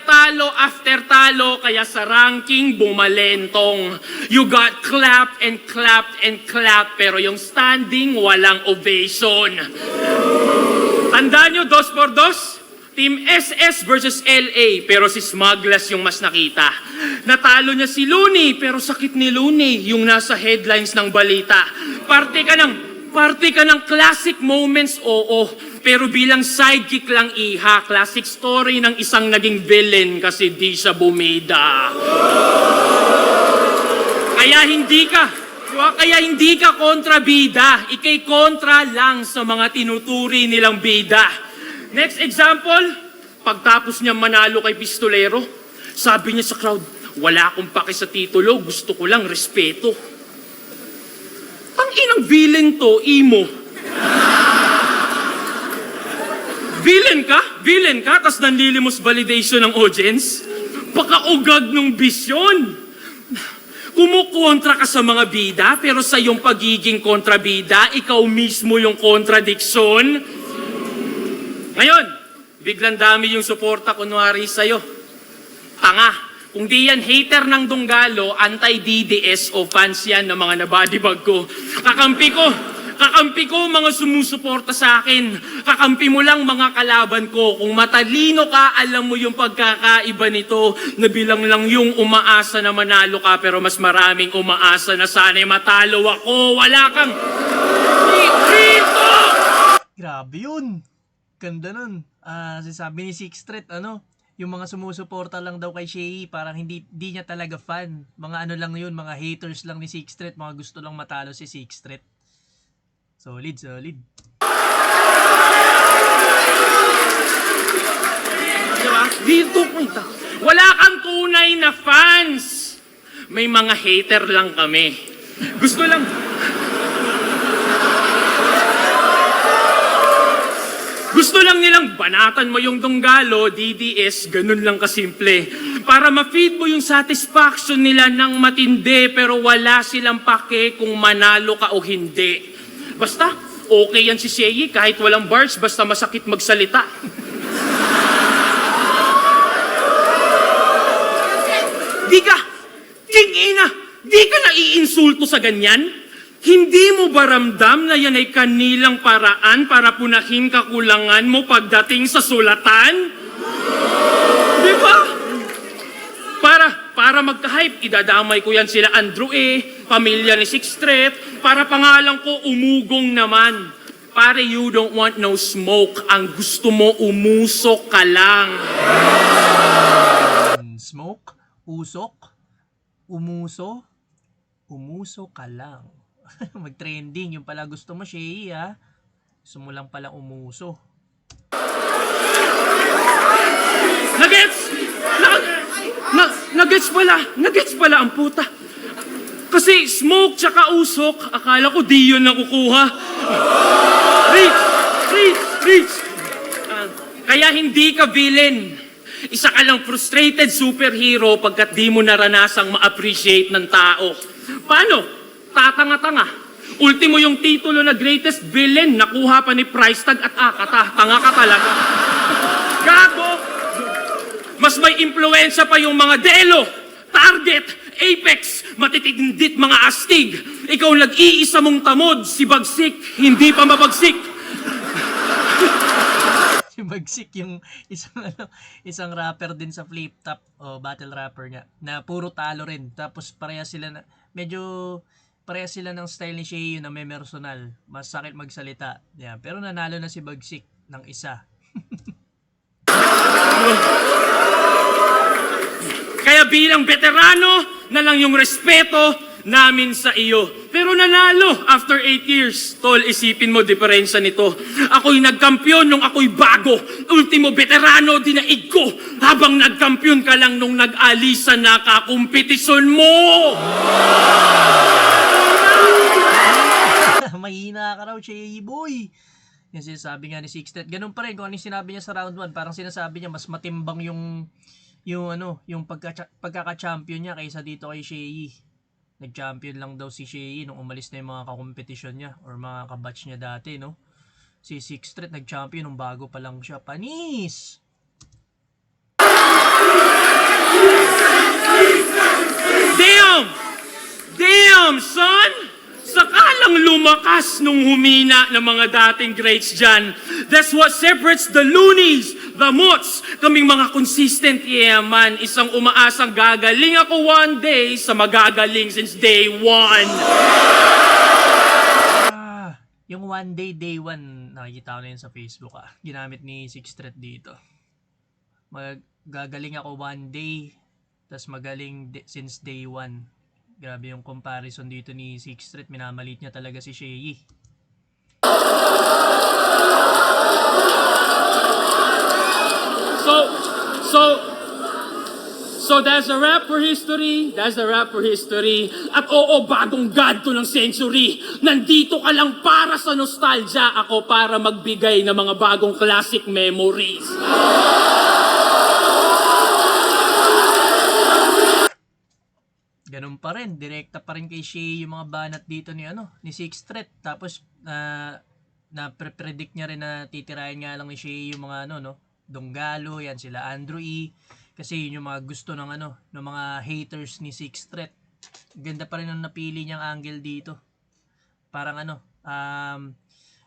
talo, kaya sa ranking bumalentong. You got clapped and clapped and clapped, pero yung standing walang ovation. Tandaan nyo, 2-2? Team SS versus LA, pero si Smuglas yung mas nakita. Natalo niya si Looney, pero sakit ni Looney yung nasa headlines ng balita. Parte ka ng classic moments, oo. Pero bilang sidekick lang iha, classic story ng isang naging villain kasi di siya bumida. Kaya hindi ka kontrabida. Ikay kontra lang sa mga tinuturi nilang bida. Next example, pagtapos niya manalo kay Pistolero, sabi niya sa crowd, wala akong pake sa titulo, gusto ko lang respeto. Tanginang villain to, imo. Villain ka, tas nanlilimos validation ng audience? Pakaugag ng bisyon. Kumukontra ka sa mga bida, pero sa iyong pagiging kontrabida, ikaw mismo yung kontradiksyon. Ngayon, biglang dami yung suporta kunwari sa'yo. Tanga, kung di yan hater ng Dunggalo, anti-DDS o fans yan ng mga nabadibag ko. Kakampi ko mga sumusuporta sa akin. Kakampi mo lang mga kalaban ko. Kung matalino ka, alam mo yung pagkakaiba nito na bilang lang yung umaasa na manalo ka pero mas maraming umaasa na sana'y matalo ako. Wala kang dito! Grabe yun! Ganda nun. Sabi ni Six Threat, yung mga sumusuporta lang daw kay Sheyi, parang hindi niya talaga fan. Mga lang yun, mga haters lang ni Six Threat, mga gusto lang matalo si Six Threat. Solid. Diba? Dito punta. Wala kang tunay na fans. May mga hater lang kami. Gusto lang nilang banatan mo yung Dunggalo, DDS, ganun lang kasimple. Para ma-feed mo yung satisfaction nila ng matindi pero wala silang pake kung manalo ka o hindi. Basta, okay yan si Sheyi kahit walang bars, basta masakit magsalita. Di ka naiinsulto sa ganyan? Hindi mo ba ramdam na yan ay kanilang paraan para punahin kakulangan mo pagdating sa sulatan? Di ba? Para magka-hype, idadamay ko yan sila Andrew pamilya ni Six Threat, para pangalan ko umugong naman. Pare, you don't want no smoke. Ang gusto mo, umusok ka lang. Smoke? Usok? Umuso? Umuso ka lang. Mag-trending. Yung pala gusto mo, Sheyi, ha? Gusto mo lang pala umuso. Nagets pala ang puta. Kasi smoke tsaka usok, akala ko di yun nakukuha. Reach. Kaya hindi ka villain. Isa ka lang frustrated superhero pagkat di mo naranasang ma-appreciate ng tao. Paano? Tatanga-tanga. Ultimo yung titulo na greatest villain, nakuha pa ni Price Tag at Akata. Tanga ka talaga. Gago! Mas may impluensya pa yung mga Delo, Target, Apex, matitindit mga astig. Ikaw nag-iisa mong tamod, si Bagsik, hindi pa mabagsik. Si Bagsik yung isang rapper din sa Flip Top o battle rapper niya na puro talo rin. Tapos parehas sila ng style ni Shea na may personal. Mas sakit magsalita. Yeah, pero nanalo na si Bagsik ng isa. Kaya bilang veterano na lang yung respeto namin sa iyo. Pero nanalo after 8 years. Tol, isipin mo diferensya nito. Ako'y nagkampiyon nung ako'y bago. Ultimo veterano, dinaig ko. Habang nagkampiyon ka lang nung nag-alisa na kakumpetisyon mo. Mahina ka raw, Shea boy. Yung sinasabi nga ni Sixtet. Ganun pa rin kung ano yung sinabi niya sa round 1. Parang sinasabi niya mas matimbang yung pagkaka-champion niya kaysa dito kay Shea. Nag-champion lang daw si Shea nung umalis na yung mga kakompetisyon niya or mga kabatch niya dati, no? Si Sixtet nag-champion nung bago pa lang siya. Panis! Damn! Damn, son! Sakalang lumakas nung humina ng mga dating greats dyan. That's what separates the loonies, the mots, kaming mga consistent yaman. Isang umaasang gagaling ako one day sa magagaling since day one. Yung one day, day one, nakikita ko na yun sa Facebook ginamit ni Sixtet dito. Gagaling ako one day, tas magaling since day one. Grabe yung comparison dito ni Sixtet, minamalit niya talaga si Shea. So that's a wrap for history. That's a wrap for history. At oo, bagong god to ng century. Nandito ka lang para sa nostalgia. Ako para magbigay ng mga bagong classic memories. Ganun pa rin, direkta pa rin kay Shea yung mga banat dito ni Sixtet. Tapos na-predict niya rin na titirahin nga lang ni Shea yung mga Donggalo, yan sila Andrew E. Kasi yun yung mga gusto ng mga haters ni Sixtet. Ganda pa rin ang napili niyang angle dito. Parang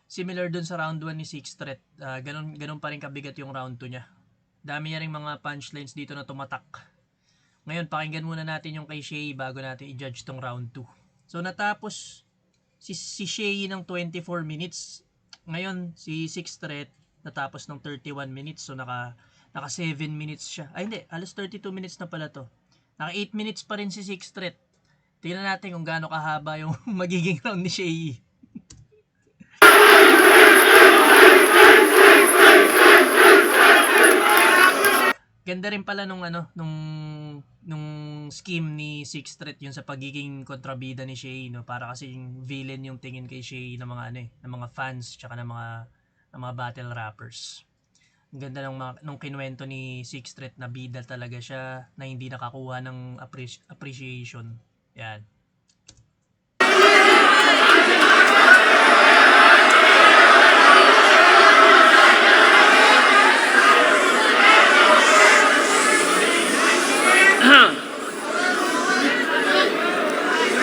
similar dun sa round 1 ni Sixtet. Ganun pa rin kabigat yung round 2 niya. Dami niya rin mga punchlines dito na tumatak. Ngayon, pakinggan muna natin yung kay Shea bago natin i-judge tong round 2. So, natapos si Shea ng 24 minutes. Ngayon, si Sixtet natapos ng 31 minutes. So, naka 7 minutes siya. Ay, hindi. Alas 32 minutes na pala to. Naka 8 minutes pa rin si Sixtet. Tingnan natin kung gaano kahaba yung magiging round ni Shea. Ganda rin pala nung scheme ni Sixtet yun sa pagiging kontrabida ni Shea, no? Para kasi yung villain yung tingin kay Shea ng mga ng mga fans tsaka ng mga battle rappers. Ang ganda nung kinuwento ni Sixtet na bida talaga siya na hindi nakakuha ng appreciation. Yan.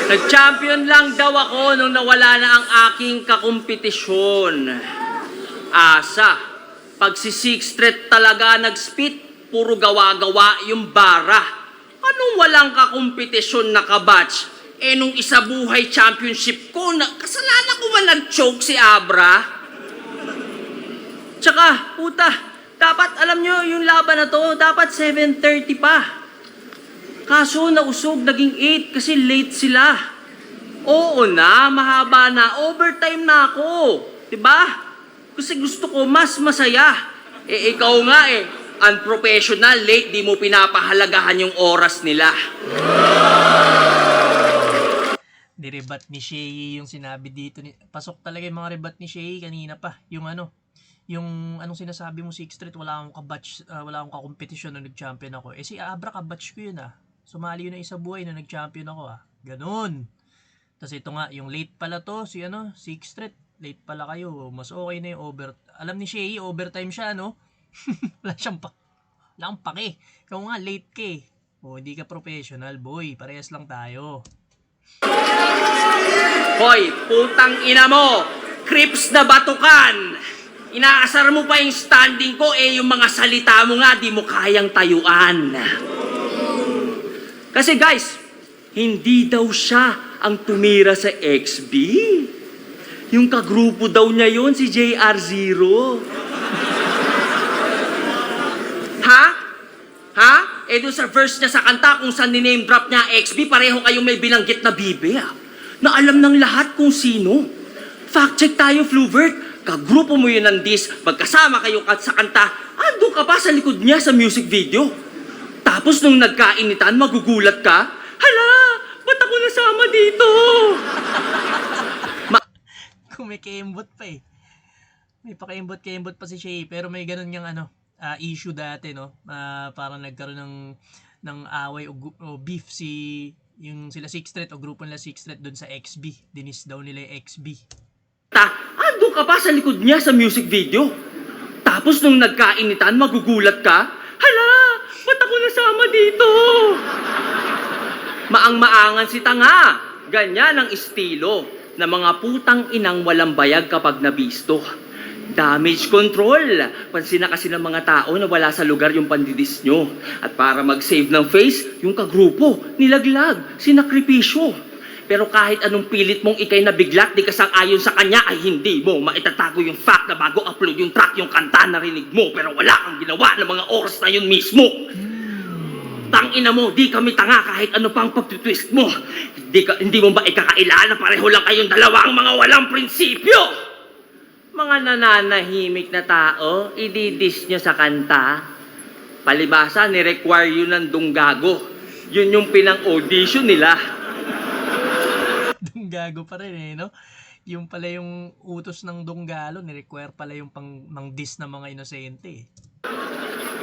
Nag-champion lang daw ako nung nawala na ang aking kakompetisyon. Asa, pag si Sixtet talaga nag-spit, puro gawa-gawa yung bara. Anong walang kakompetisyon na kabatch? Nung isa buhay championship ko, kasalanan ko man nag-choke si Abra? Tsaka, puta, dapat alam nyo yung laban na to, dapat 7:30 pa. Kaso nausog, naging 8 kasi late sila. Oo na, mahaba na, overtime na ako. Diba? Kasi gusto ko mas masaya. Ikaw nga unprofessional, late, di mo pinapahalagahan yung oras nila. Nirebat ni Shea yung sinabi dito. Pasok talaga yung mga rebat ni Shea kanina pa. Yung anong sinasabi mo, Sixtet, wala akong kabatch, wala akong kakompetisyon na nag-champion ako. Si Abra kabatch ko yun Sumali yun na isa buhay na nag-champion ako Ganon. Tapos ito nga, yung late pala to, si Sixtet, late pala kayo. Mas okay na yung alam ni Shea, overtime siya, wala kang pake. Ikaw nga, late ka hindi ka professional, boy. Parehas lang tayo. Hoy, putang ina mo! Crips na batukan! Inaasar mo pa yung standing ko, yung mga salita mo nga, di mo kayang tayuan. Kasi guys, hindi daw siya ang tumira sa XB. Yung kagrupo daw niya yon si JR0. Ha? Ha? Doon sa verse niya sa kanta kung saan ni-name drop niya XB, pareho kayong may binanggit na bibe, na alam ng lahat kung sino. Fact check tayo, Fluvert. Kagrupo mo yun ng diss, magkasama kayo sa kanta, ando ka pa sa likod niya sa music video. Tapos nung nagkainitan, magugulat ka, hala, ba't ako nasama dito? Kung may kaimbot pa eh. May pakaimbot pa si Shay. Pero may ganun yung issue dati, no? Parang nagkaroon ng away o beef sila Sixth Street o grupo nila Sixth Street dun sa XB. Dinis daw nila yung XB. Ando ka pa sa likod niya sa music video. Tapos nung nagkainitan, magugulat ka, hala, ba't ako nasama dito? Maang-maangan si tanga. Ganyan ang estilo ng mga putang inang walang bayag kapag nabisto. Damage control. Pansin na kasi ng mga tao na wala sa lugar yung pandidis nyo. At para mag-save ng face, yung kagrupo, nilaglag, sinakripisyo. Pero kahit anong pilit mong ikay nabiglat, di ka sang-ayon sa kanya, ay hindi mo maitatago yung fact na bago upload yung track, yung kanta narinig mo, pero wala kang ginawa ng mga oras na yun mismo. Tangina mo, di kami tanga kahit ano pang pagtitwist mo. Hindi mo ba ikakailala, pareho lang kayong dalawang mga walang prinsipyo. Mga nananahimik na tao, ididis nyo sa kanta. Palibasa, ni-require yun ng dunggago. Yun yung pinang-audition nila. Dunggago pa rin eh, no? Yung pala yung utos ng Dunggalo, ni-require pala yung mang-diss ng mga inosente eh.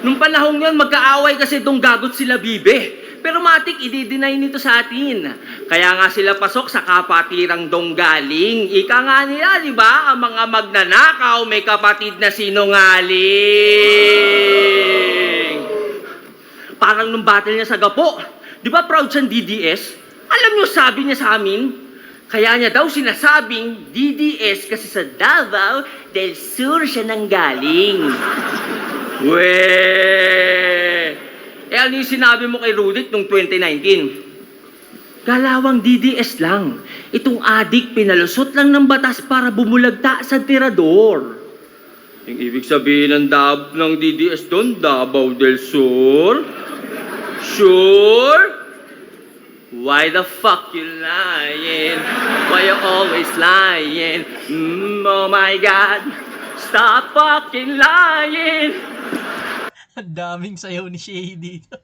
Nung panahong yun, magkaaway kasi Dunggagot sila Bibe. Pero matik, i-deny nito sa atin. Kaya nga sila pasok sa kapatirang Donggaling. Ika nga nila, di ba? Ang mga magnanakaw, may kapatid na sinungaling. Parang nung battle niya sa Gapo. Di ba proud siyang DDS? Alam niyo, sabi niya sa amin, kaya niya daw sinasabing DDS kasi sa Davao del Sur siya nanggaling. Weh! Ano yung sinabi mo kay Rudit noong 2019? Galawang DDS lang. Itong adik pinalusot lang ng batas para bumulagta sa tirador. Yung ibig sabihin ng DDS doon, Davao del Sur? Sure? Why the fuck you lying? Why you always lying? Oh my God, stop fucking lying! Ang daming sayaw ni Shay dito.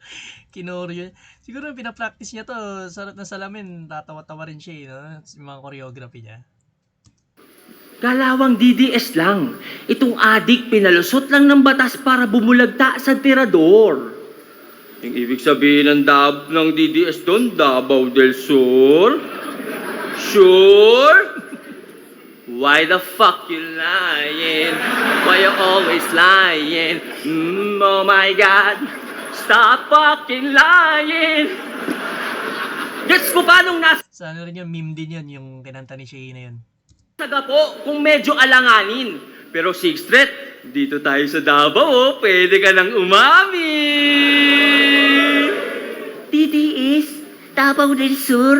Kinoryo. Siguro pinapractice niya to, sarap na salamin, tatawa-tawa rin siya, no? Yung mga choreography niya. Galawang DDS lang. Itong adik pinalusot lang ng batas para bumulagta sa tirador. Yung ibig sabihin ng DDS doon, Davao del Sur? Sure? Why the fuck you lying? Why you always lying? Oh my God, stop fucking lying! Gets ko pa nung nasa Sana rin yung meme din yun, yung kinanta ni Shay na yun. po kung medyo alanganin. Pero Sixth Street, dito tayo sa Davao, pwede ka nang umami! DDS, Davao del Sur.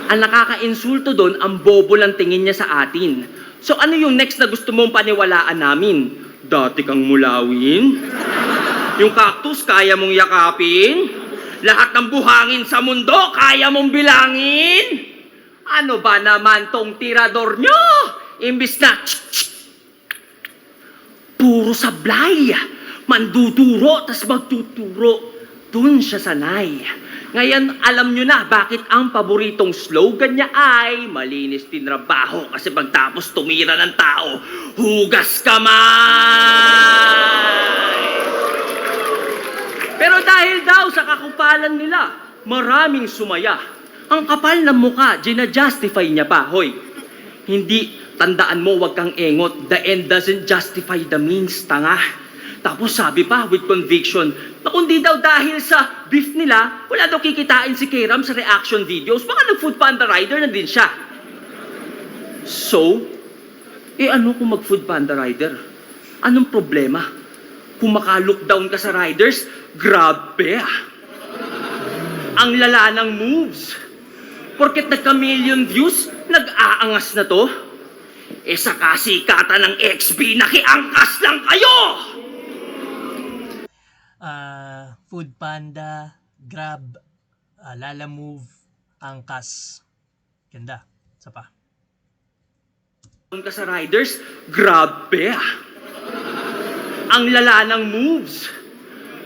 Ang nakaka-insulto doon, ang bobo lang tingin niya sa atin. So ano yung next na gusto mong paniwalaan namin? Dati kang mulawin? Yung cactus, kaya mong yakapin? Lahat ng buhangin sa mundo, kaya mong bilangin? Ano ba naman tong tirador nyo? Imbis na puro sablay, manduduro, tas magtuturo. Dun siya sanay. Ngayon, alam nyo na bakit ang paboritong slogan niya ay malinis tinrabaho kasi pagtapos tumira ng tao, hugas kamay! Pero dahil daw sa kakupalan nila, maraming sumaya. Ang kapal ng muka, gina-justify niya pa. Hoy, hindi, tandaan mo, wag kang engot. The end doesn't justify the means, tanga. Tapos sabi pa, with conviction, na kundi daw dahil sa beef nila, wala daw kikitain si Keram sa reaction videos. Baka nag-food panda rider na din siya. So, ano kung mag-food panda rider? Anong problema? Kung maka-lookdown ka sa riders, grabe ah. Ang lala ng moves. Porket nagka-million views, nag-aangas na to. Sa kasikatan ng XB, nakiangkas lang kayo! Food Panda, Grab, Lalamove, Angkas. Ganda. Isa pa. Ka sa riders, grabe ah. Ang lala ng moves.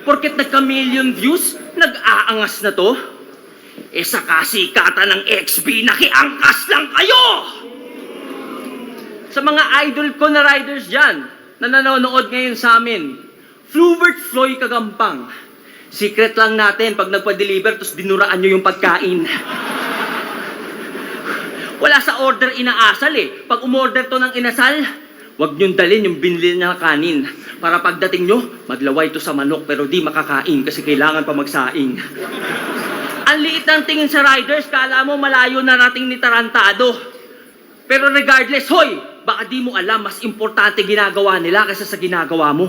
Porket nagka-million views, nag-aangas na to. Sa kasikatan ng XB, nakiangkas lang kayo! Sa mga idol ko na riders dyan, na nanonood ngayon sa amin, Fluvert Floy Kagampang. Secret lang natin pag nagpa-deliver, tapos dinuraan nyo yung pagkain. Wala sa order inaasal eh. Pag umorder to ng inasal, wag nyong dalhin yung binili na kanin. Para pagdating nyo, maglaway to sa manok pero di makakain kasi kailangan pa magsaing. Ang liit ng tingin sa riders, kala mo malayo na nating ni Tarantado. Pero regardless, hoy, baka di mo alam, mas importante ginagawa nila kaysa sa ginagawa mo.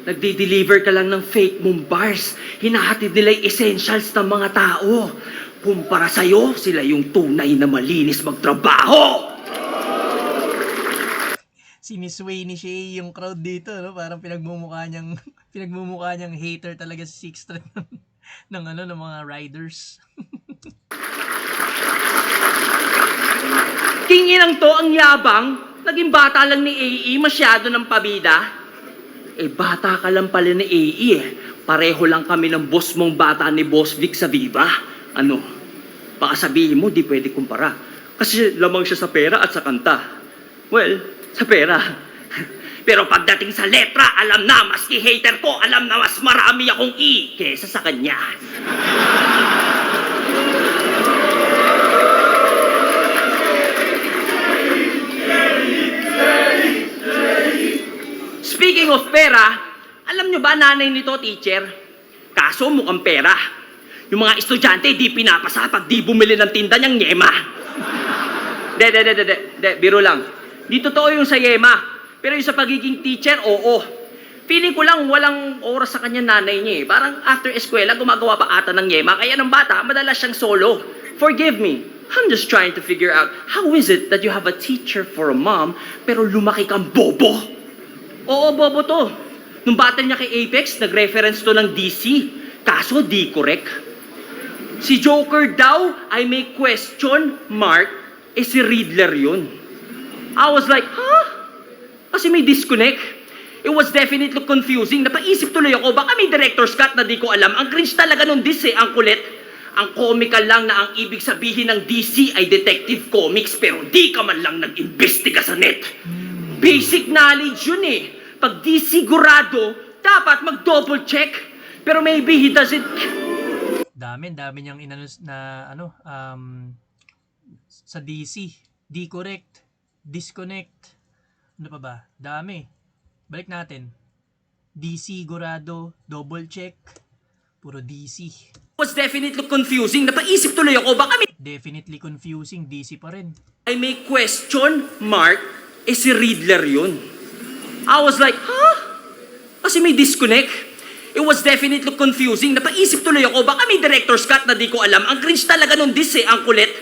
Nagdi-deliver ka lang ng fake mong bars. Hinahatid nila yung essentials ng mga tao. Kumpara sa'yo, sila yung tunay na malinis magtrabaho. Sinisway ni Shay yung crowd dito, no? Parang pinagmumukha niyang hater talaga si Sixth Street ng mga riders. Kinginang to ang yabang, naging bata lang ni AE, masyado ng pabida. Bata ka lang pala ni AE eh. Pareho lang kami ng boss mong bata ni Boss Vic sa Viva. Ano? Baka sabihin mo, di pwede kumpara. Kasi lamang siya sa pera at sa kanta. Well, sa pera. Pero pagdating sa letra, alam na, maski hater ko, alam na mas marami akong E kesa sa kanya. Speaking of pera, alam nyo ba nanay nito, teacher? Kaso mukhang pera. Yung mga estudyante di pinapasa pag di bumili ng tinda niyang Yema. Biro lang. Di totoo yung sa Yema. Pero yung sa pagiging teacher, oo. Feeling ko lang walang oras sa kanya nanay niya eh. Parang after eskwela, gumagawa pa ata ng Yema. Kaya ng bata, madalas siyang solo. Forgive me. I'm just trying to figure out how is it that you have a teacher for a mom pero lumaki kang bobo? Oo, bobo to. Nung battle niya kay Apex, nag-reference to ng DC. Kaso di correct. Si Joker daw ay may question mark, si Riddler yun. I was like, huh? Kasi may disconnect. It was definitely confusing. Napaisip tuloy ako, baka may director's cut na di ko alam. Ang cringe talaga nung DC, ang kulit. Ang comical lang na ang ibig sabihin ng DC ay detective comics pero di ka man lang nag-imbestiga sa net. Basic knowledge yun eh. Pag di sigurado, dapat mag-double check. Pero maybe he doesn't... Dami niyang inanos na sa DC. Di correct. Disconnect. Ano pa ba? Dami. Balik natin. DC Gorado, double check. Puro DC. was definitely confusing. Napaisip tuloy ako, baka may... Definitely confusing. DC pa rin. I may question mark, si Riddler yun. I was like, huh? Kasi may disconnect. It was definitely confusing. Napaisip tuloy ako, baka may director's cut na di ko alam. Ang cringe talaga nung DC, ang kulit.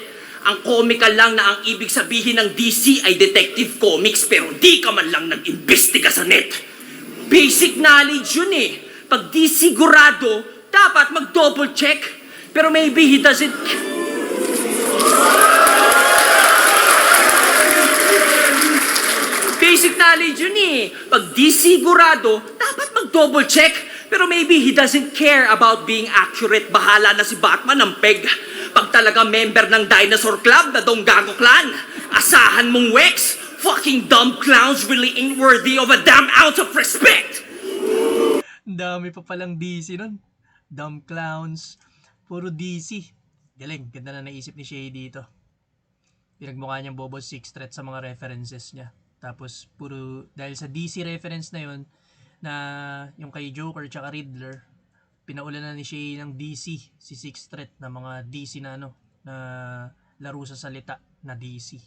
Ang comical lang na ang ibig sabihin ng DC ay detective comics pero di ka man lang nag-imbestiga sa net. Basic knowledge yun eh. Pag di sigurado, dapat mag-double check. Pero maybe he doesn't... Basic knowledge yun eh. Pag di sigurado, dapat mag-double check. Pero maybe he doesn't care about being accurate. Bahala na si Batman ng peg. Pag talaga member ng Dinosaur Club na Donggago Clan, asahan mong Wex, fucking dumb clowns really ain't worthy of a damn ounce of respect. Dami pa palang DC nun. Dumb clowns. Puro DC. Galing. Ganda na naisip ni Shay dito. Pinagmukha niyang Bobo Six Threat sa mga references niya. Tapos, puro, dahil sa DC reference na yun, na yung kay Joker tsaka Riddler, pinaulan na ni Shay ng DC, si Six Threat, na mga DC na na laro sa salita na DC.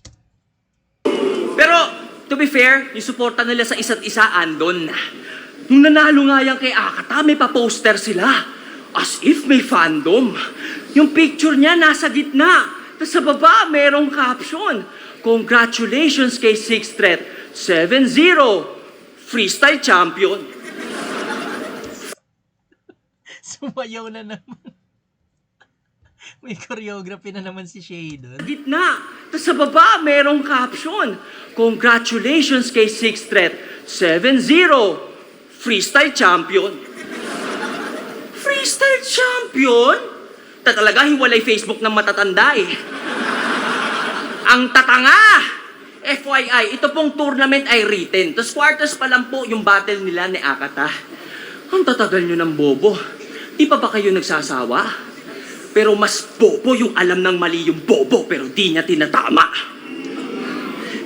Pero, To be fair, yung suporta nila sa isa't isa andon. Nung nanalo nga yan kay Akata, may pa-poster sila. As if may fandom. Yung picture niya nasa gitna. Tapos sa baba, merong caption. Congratulations kay Sixth Threat. 7-0. Freestyle champion. Sumayaw na naman. May choreography na naman si Shay doon. Gitna. Tapos sa baba, merong caption. Congratulations kay Sixth Threat. 7-0. Freestyle champion. Freestyle champion? Talaga, hiwalay Facebook ng matatanda eh. Ang tatanga! FYI, ito pong tournament ay written. Tapos quarters pa lang po yung battle nila ni Akata. Ang tatagal nyo ng bobo. Di pa ba kayo nagsasawa? Pero mas bobo yung alam ng mali yung bobo pero di niya tinatama.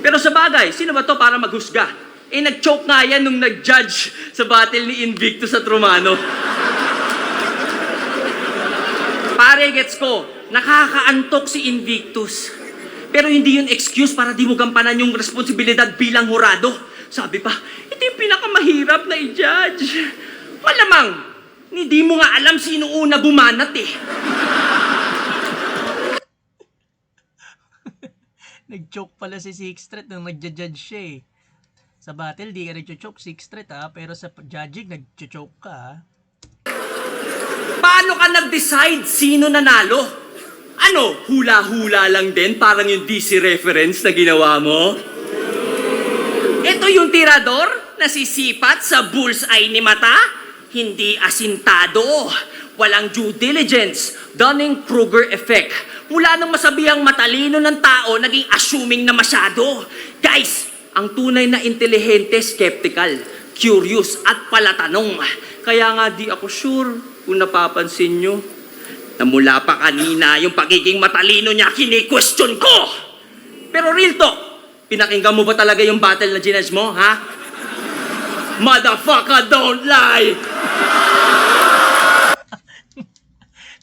Pero sa bagay, sino ba to para maghusga? Eh nag-choke nga yan nung nag-judge sa battle ni Invictus at Romano. Pare, gets ko, nakakaantok si Invictus. Pero hindi yun excuse para di mo gampanan yung responsibilidad bilang hurado. Sabi pa, ito yung pinakamahirap na i-judge. Malamang, hindi mo nga alam sino una bumanat eh. Nag-choke pala si Sixth Threat nung nagja-judge siya eh. Sa battle, di ka nag-choke Sixth Threat ha, pero sa judging, nag-choke ka ha. Paano ka nag-decide sino nanalo? Ano, hula-hula lang din parang yung DC reference na ginawa mo? Ito yung tirador na sisipat sa bullseye ni mata? Hindi asintado. Walang due diligence. Dunning-Kruger effect. Mula nang masabihang matalino ng tao, naging assuming na masyado. Guys, ang tunay na intelihente, skeptical, curious, at palatanong. Kaya nga di ako sure kung napapansin nyo na mula pa kanina yung pagiging matalino niya kini-question ko. Pero real talk, pinakinggan mo ba talaga yung battle na ginage mo, ha? Motherfucker, don't lie!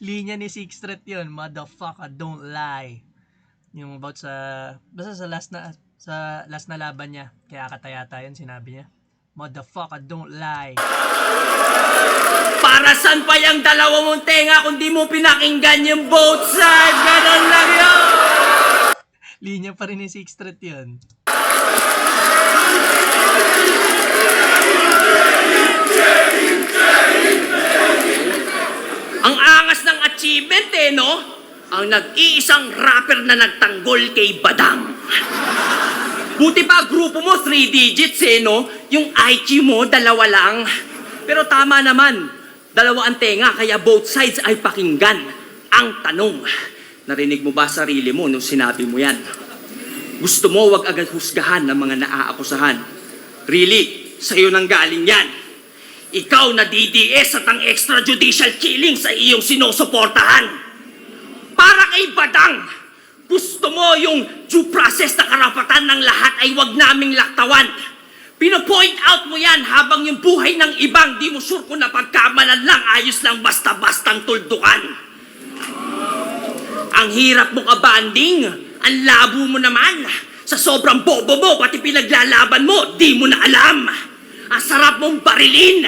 Linya ni Sixth Threat yun, motherfucker, don't lie. Yung about sa, basta sa last na laban niya, kaya Akata yun, sinabi niya. Motherfucker, don't lie. Para saan pa yung dalawa mong tenga kung di mo pinakinggan yung both sides? Ganon lang yun! Linya pa rin ni Sixth Threat yun. Ang angas ng achievement eh, no? Ang nag-iisang rapper na nagtanggol kay Badang. Buti pa grupo mo 3 digits eh, no? Yung IQ mo, 2 lang. Pero tama naman, 2 ang tenga, kaya both sides ay pakinggan. Ang tanong, narinig mo ba sarili mo nung sinabi mo yan? Gusto mo wag agad husgahan ng mga naaakusahan. Really, sa'yo nang galing yan. Ikaw na DDS at ang extrajudicial killing sa iyong sinusuportahan. Para kay Badang, gusto mo yung due process na karapatan ng lahat ay wag naming laktawan. Pino-point out mo yan habang yung buhay ng ibang di mo sure kung napagkamalan lang, ayos lang basta-bastang tuldukan. Ang hirap mo ka-banding, ang labo mo naman. Sa sobrang bobo mo, pati pinaglalaban mo, di mo na alam. Ang sarap mong barilin.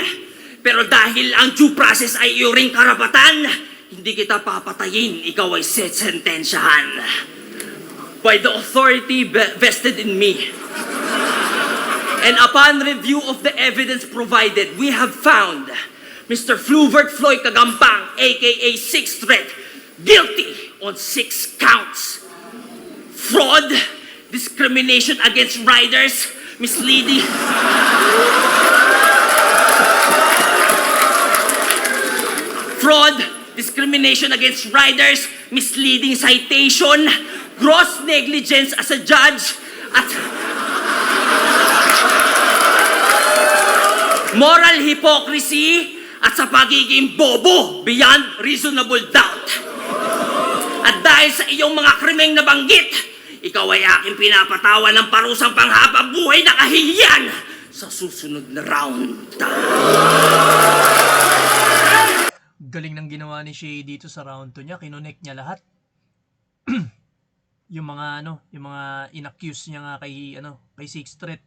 Pero dahil ang due process ay iyong ring karapatan, hindi kita papatayin, ikaw ay sentensyahan. By the authority vested in me. And upon review of the evidence provided, we have found Mr. Fluvert Floyd Kagampang, aka Sixth Threat, guilty on 6 counts. Fraud, discrimination against riders, misleading... Fraud, discrimination against riders, misleading citation, gross negligence as a judge, at moral hypocrisy at sa pagiging bobo beyond reasonable doubt. At dahil sa iyong mga krimeng nabanggit, ikaw ay aking pinapatawa ng parusang panghabang buhay na kahihiyan sa susunod na round. Galing ng ginawa ni Shay dito sa round 2 niya, kinonek niya lahat. yung mga inaccuse niya nga kay Sixth Threat.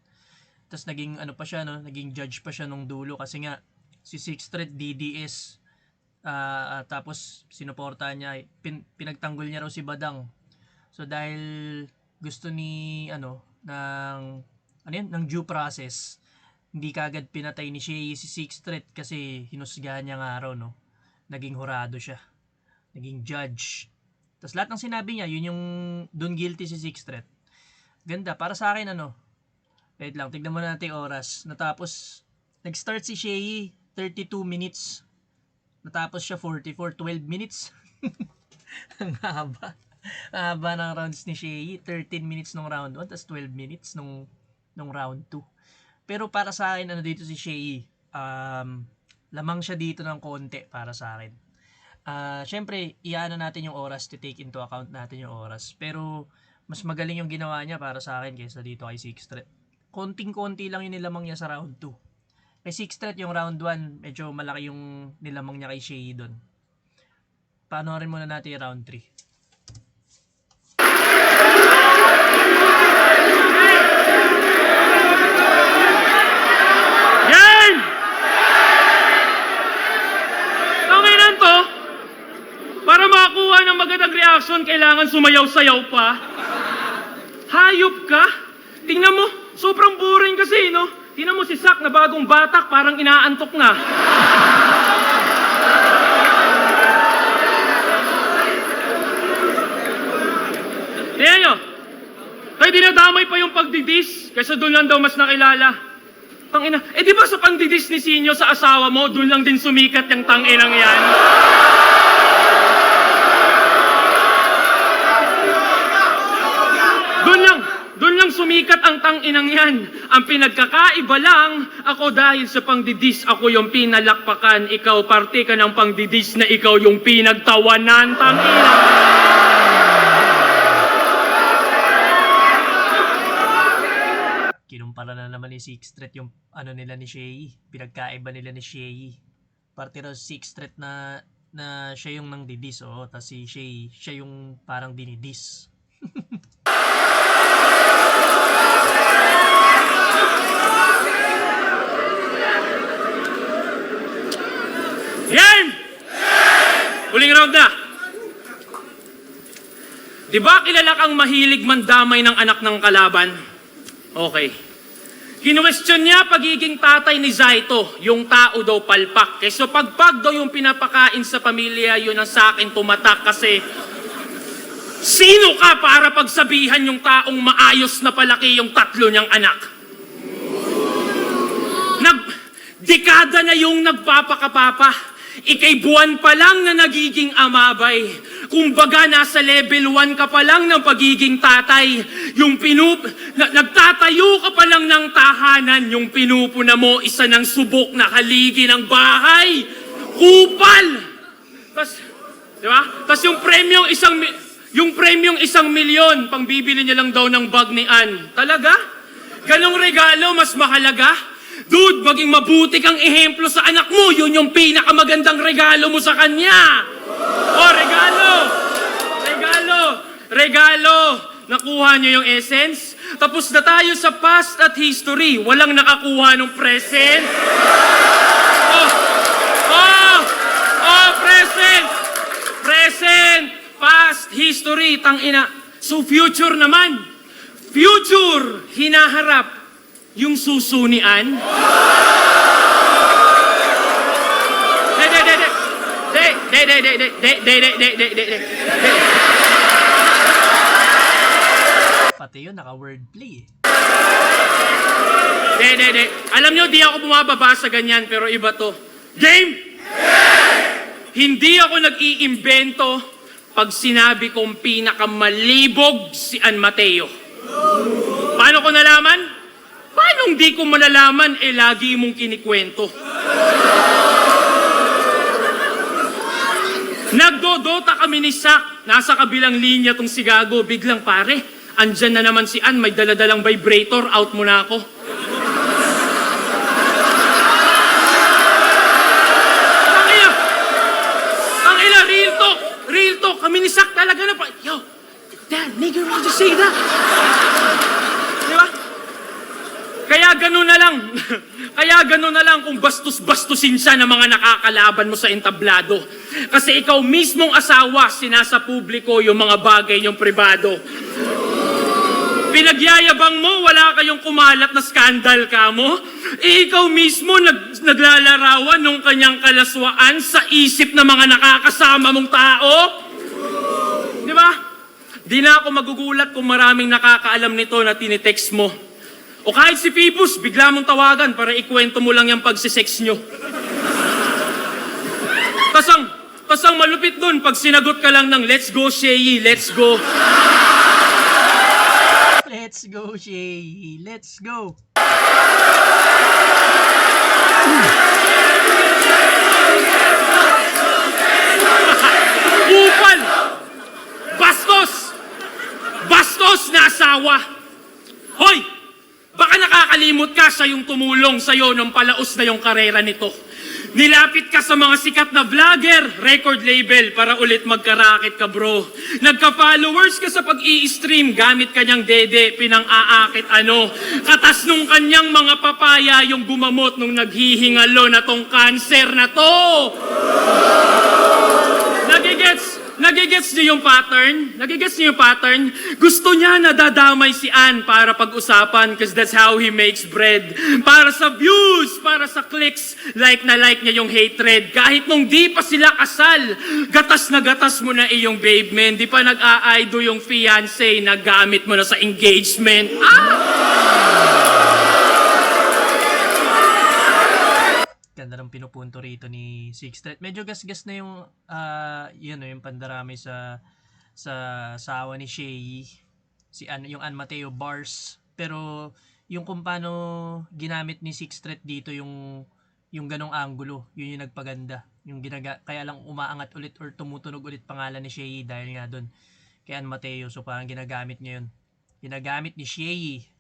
Tapos naging ano pa siya, no, naging judge pa siya nung dulo kasi nga si Sixth Threat DDS, tapos sinuportahan niya, pinagtanggol niya raw si Badang. So dahil gusto ni ng due process, hindi kagad pinatay ni Shay si Sixth Threat kasi hinusgahan niya nga raw, no. Naging hurado siya. Naging judge. Tapos lahat ng sinabi niya, yun yung dun guilty si Sixth Threat. Ganda. Para sa akin, wait lang, tignan mo natin yung oras. Natapos, nag-start si Shay, 32 minutes. Natapos siya 44, 12 minutes. Ang haba. Ang haba ng rounds ni Shay. 13 minutes nung round 1, tapos 12 minutes nung round 2. Pero para sa akin, dito si Shay, lamang siya dito ng konti para sa akin. Syempre, iano natin yung oras, to take into account natin yung oras. Pero, mas magaling yung ginawa niya para sa akin kaysa dito kay Sixth Threat. Konting-konti lang yung nilamang niya sa round 2. Kay Sixth Threat yung round 1, medyo malaki yung nilamang niya kay Shay doon. Panoorin muna natin yung round 3. Yan! Tanginan to, para makakuha ng magandang reaction, kailangan sumayaw-sayaw pa. Hayop ka? Tingnan mo, sobrang boring kasi, no? Tingnan mo si Sak na bagong batak, parang inaantok na. Tingnan nyo, kaya dinadamay pa yung pagdidis, kaysa doon lang daw mas nakilala. Tangina, di ba sa pagdidis ni Sinyo sa asawa mo, doon lang din sumikat yung tanginang yan? Doon lang sumikat ang tanginang yan. Ang pinagkakaiba lang, ako dahil sa pangdidis, ako yung pinalakpakan, ikaw parte ka ng pangdidis na ikaw yung pinagtawanan, tanginang. Kinumpara na naman ni Sixth Threat yung nila ni Shay. Pinagkaiba nila ni Shay. Parte raw Sixth Threat na siya yung nang didis, tas si Shay, siya yung parang dinidis. Yan! Huling round na. Di ba kilala kang mahilig mandamay ng anak ng kalaban? Okay. Kinwestiyon niya pagiging tatay ni Zaito, yung tao daw palpak. So pagpag daw yung pinapakain sa pamilya, yun ang sa akin tumatak kasi sino ka para pagsabihan yung taong maayos na palaki yung tatlo niyang anak? Dekada na yung nagpapakapapa. Ikay buwan pa lang na nagiging amabay. Kumbaga nasa level 1 ka pa lang ng pagiging tatay. Nagtatayo ka pa lang ng tahanan. Yung pinupuna mo, isa ng subok na haligi ng bahay. Kupal! Tas yung premyong 1 milyon, pang bibili niya lang daw ng bag ni Ann. Talaga? Ganong regalo mas mahalaga? Dude, maging mabuti kang ehemplo sa anak mo. Yun yung pinakamagandang regalo mo sa kanya. Regalo. Nakuha niyo yung essence? Tapos na tayo sa past at history. Walang nakakuha ng present. Present. Past, history, tangina. So future naman. Future, hinaharap. Yung susunian? Pati yun, naka-wordplay. Alam nyo, di ako bumababa sa ganyan, pero iba to. Game! Hindi ako nag-iimbento pag sinabi kong pinakamalibog si Ann Mateo. Paano ko nalaman? Paano hindi ko malalaman, lagi mong kinikwento? Nagdodota kami ni Sak. Nasa kabilang linya tong si Gago. Biglang pare, andyan na naman si Ann. May daladalang vibrator. Out mo na ako. Tangina, real talk. Kami ni Sak talaga na pa. Yo, Dad, that. Make her just say that. Di ba? Kaya gano'n na lang. Kaya gano'n na lang kung bastos-bastusin siya ng mga nakakalaban mo sa entablado. Kasi ikaw mismong asawa, sinasa publiko yung mga bagay yung pribado. Pinagyayabang mo, wala kayong kumalat na skandal ka mo. Ikaw mismo naglalarawan ng kanyang kalaswaan sa isip ng mga nakakasama mong tao. Di ba? Di na ako magugulat kung maraming nakakaalam nito na tinitext mo. O kahit si Phoebus, bigla mong tawagan para ikwento mo lang yung pagsisex nyo. Tasang malupit dun pag sinagot ka lang ng let's go, Shay, let's go. Let's go, Shay. Let's go. Upal! Bastos! Bastos na asawa! Hoy! Baka nakakalimot ka sa yung tumulong sa'yo nung palaos na yung karera nito. Nilapit ka sa mga sikat na vlogger, record label para ulit magkarakit ka, bro. Nagka-followers ka sa pag-i-stream gamit kanyang dede, pinang-aakit ano. Katas nung kanyang mga papaya yung gumamot nung naghihingalo na tong cancer na to. Nagigets niyo yung pattern? Nagigets niyo yung pattern? Gusto niya na dadamay si Ann para pag-usapan because that's how he makes bread. Para sa views, para sa clicks, like na like niya yung hatred. Kahit nung di pa sila kasal, gatas na gatas mo na iyong babe man. Di pa nag-a-aido yung fiancé na gamit mo na sa engagement. Ganda ng pinupunto rito ni Six Thread. Medyo gasgas na yung yung pandarami sa asawa ni Shay, yung Ann Mateo bars. Pero yung kung paano ginamit ni Six Thread dito yung ganong angulo, yun yung nagpaganda. Kaya lang umaangat ulit or tumutunog ulit pangalan ni Shay dahil nga doon kay Ann Mateo. So parang ginagamit niya yun. Ginagamit ni Shay.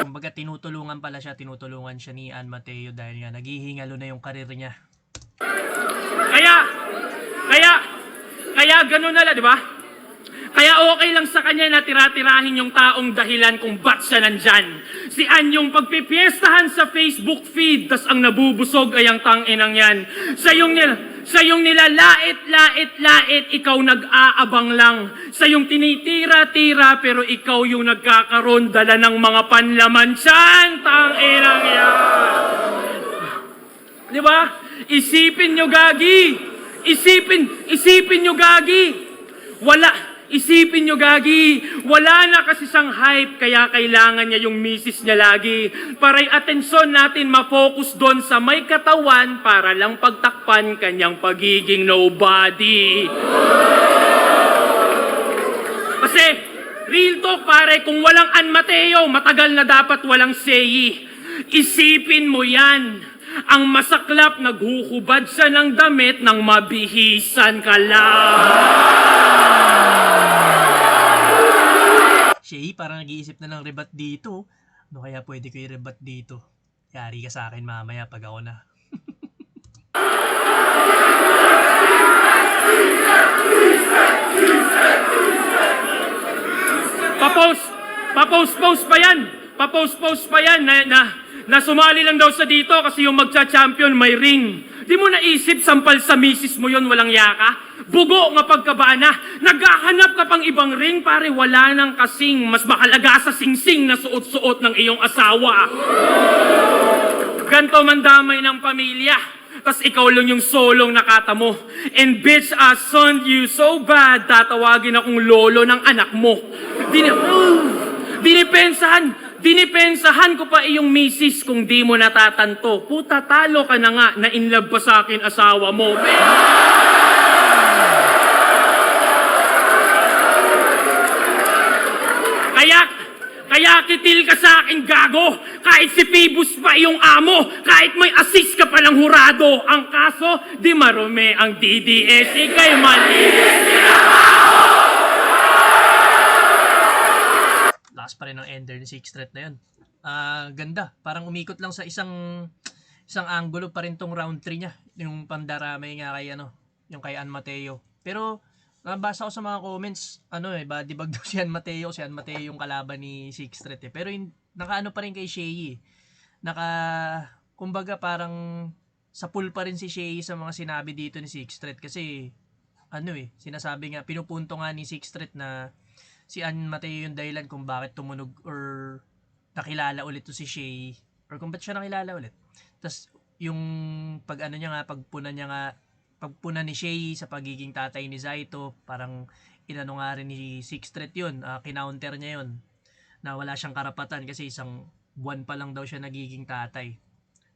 Kumbaga tinutulungan siya ni Ann Mateo dahil nga naghihingalo na yung karir niya. Kaya gano'n na lang, di ba? Kaya okay lang sa kanya na tira-tirahin yung taong dahilan kung ba't siya nandyan. Si Ann yung pagpipiestahan sa Facebook feed, tas ang nabubusog ay ang tanginang yan. Sa yung nilalait, ikaw nag-aabang lang. Sa yung tinitira-tira, pero ikaw yung nagkakaroon, dala ng mga panlaman siyan, tanginang yan. Di ba? Isipin nyo, gagi. Isipin nyo, gagi. Isipin nyo, gagi, wala na kasi siyang hype, kaya kailangan niya yung misis niya lagi. Para yung atensyon natin ma-focus doon sa may katawan para lang pagtakpan kanyang pagiging nobody. Kasi, real talk pare, kung walang Ann Mateo, matagal na dapat walang Shay. Isipin mo yan. Ang masaklap, naghuhubad siya ng damit nang mabihisan ka lang. Shay, parang nag-iisip na ng rebat dito. Ano kaya pwede ko i-rebat dito? Yari ka sa akin mamaya pag ako na. Papost pa yan na sumali lang daw sa dito kasi yung magcha-champion may ring. Di mo naisip sampal sa misis mo yon, walang yaka? Bugo nga pagkabana. Naghahanap ka pang ibang ring, pare, wala nang kasing mas makalaga sa singsing na suot-suot ng iyong asawa. Ganto mandamay ng pamilya. Tas ikaw lang yung solong nakatamo. And bitch, I son you so bad, tatawagin akong lolo ng anak mo. Dinipensahan ko pa iyong misis kung di mo natatanto. Puta, talo ka na nga na in love pa sa akin asawa mo. Kaya kitil ka sa akin, gago. Kahit si Phoebus pa iyong amo, kahit may assist ka pa ng hurado. Ang kaso, di marumi ang DDS, ikay malinis nila. Lakas pa rin ang ender ni Six Thread na yun. Ganda. Parang umikot lang sa isang angulo pa rin tong round 3 niya. Yung pandaramay nga kay yung kay Ann Mateo. Pero nabasa ko sa mga comments, body bag daw si San Mateo yung kalaban ni Six Threat Pero nakaano pa rin kay Shay. Kumbaga parang sa pool pa rin si Shay sa mga sinabi dito ni Six Threat kasi sinasabi nga, pinupunto nga ni Six Threat na si San Mateo yung dahilan kung bakit tumunog or nakilala ulit to si Shay or kung ba't siya nakilala ulit. Tapos yung pagpuna ni Shay sa pagiging tatay ni Zaito, parang inano nga rin ni Six Threat yun, kinounter niya yun, na wala siyang karapatan kasi isang buwan pa lang daw siya nagiging tatay.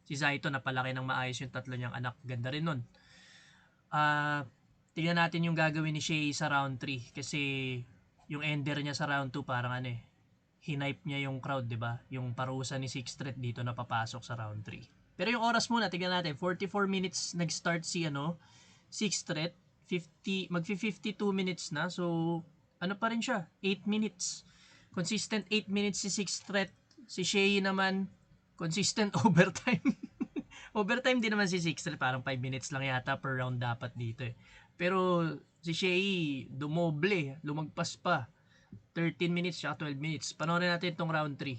Si Zaito napalaki ng maayos yung tatlo niyang anak, ganda rin nun. Tingnan natin yung gagawin ni Shay sa round 3 kasi yung ender niya sa round 2 parang hinipe niya yung crowd, 'di ba? Yung parusa ni Six Threat dito na papasok sa round 3. Pero yung oras muna, tingnan natin. 44 minutes nag-start si Six Threat. 52 minutes na. So, pa rin siya? 8 minutes. Consistent 8 minutes si Six Threat. Si Shay naman, consistent overtime. Overtime din naman si Six Threat. Parang 5 minutes lang yata per round dapat dito eh. Pero si Shay, dumoble. Lumagpas pa. 13 minutes siya, 12 minutes. Panoorin natin itong round 3.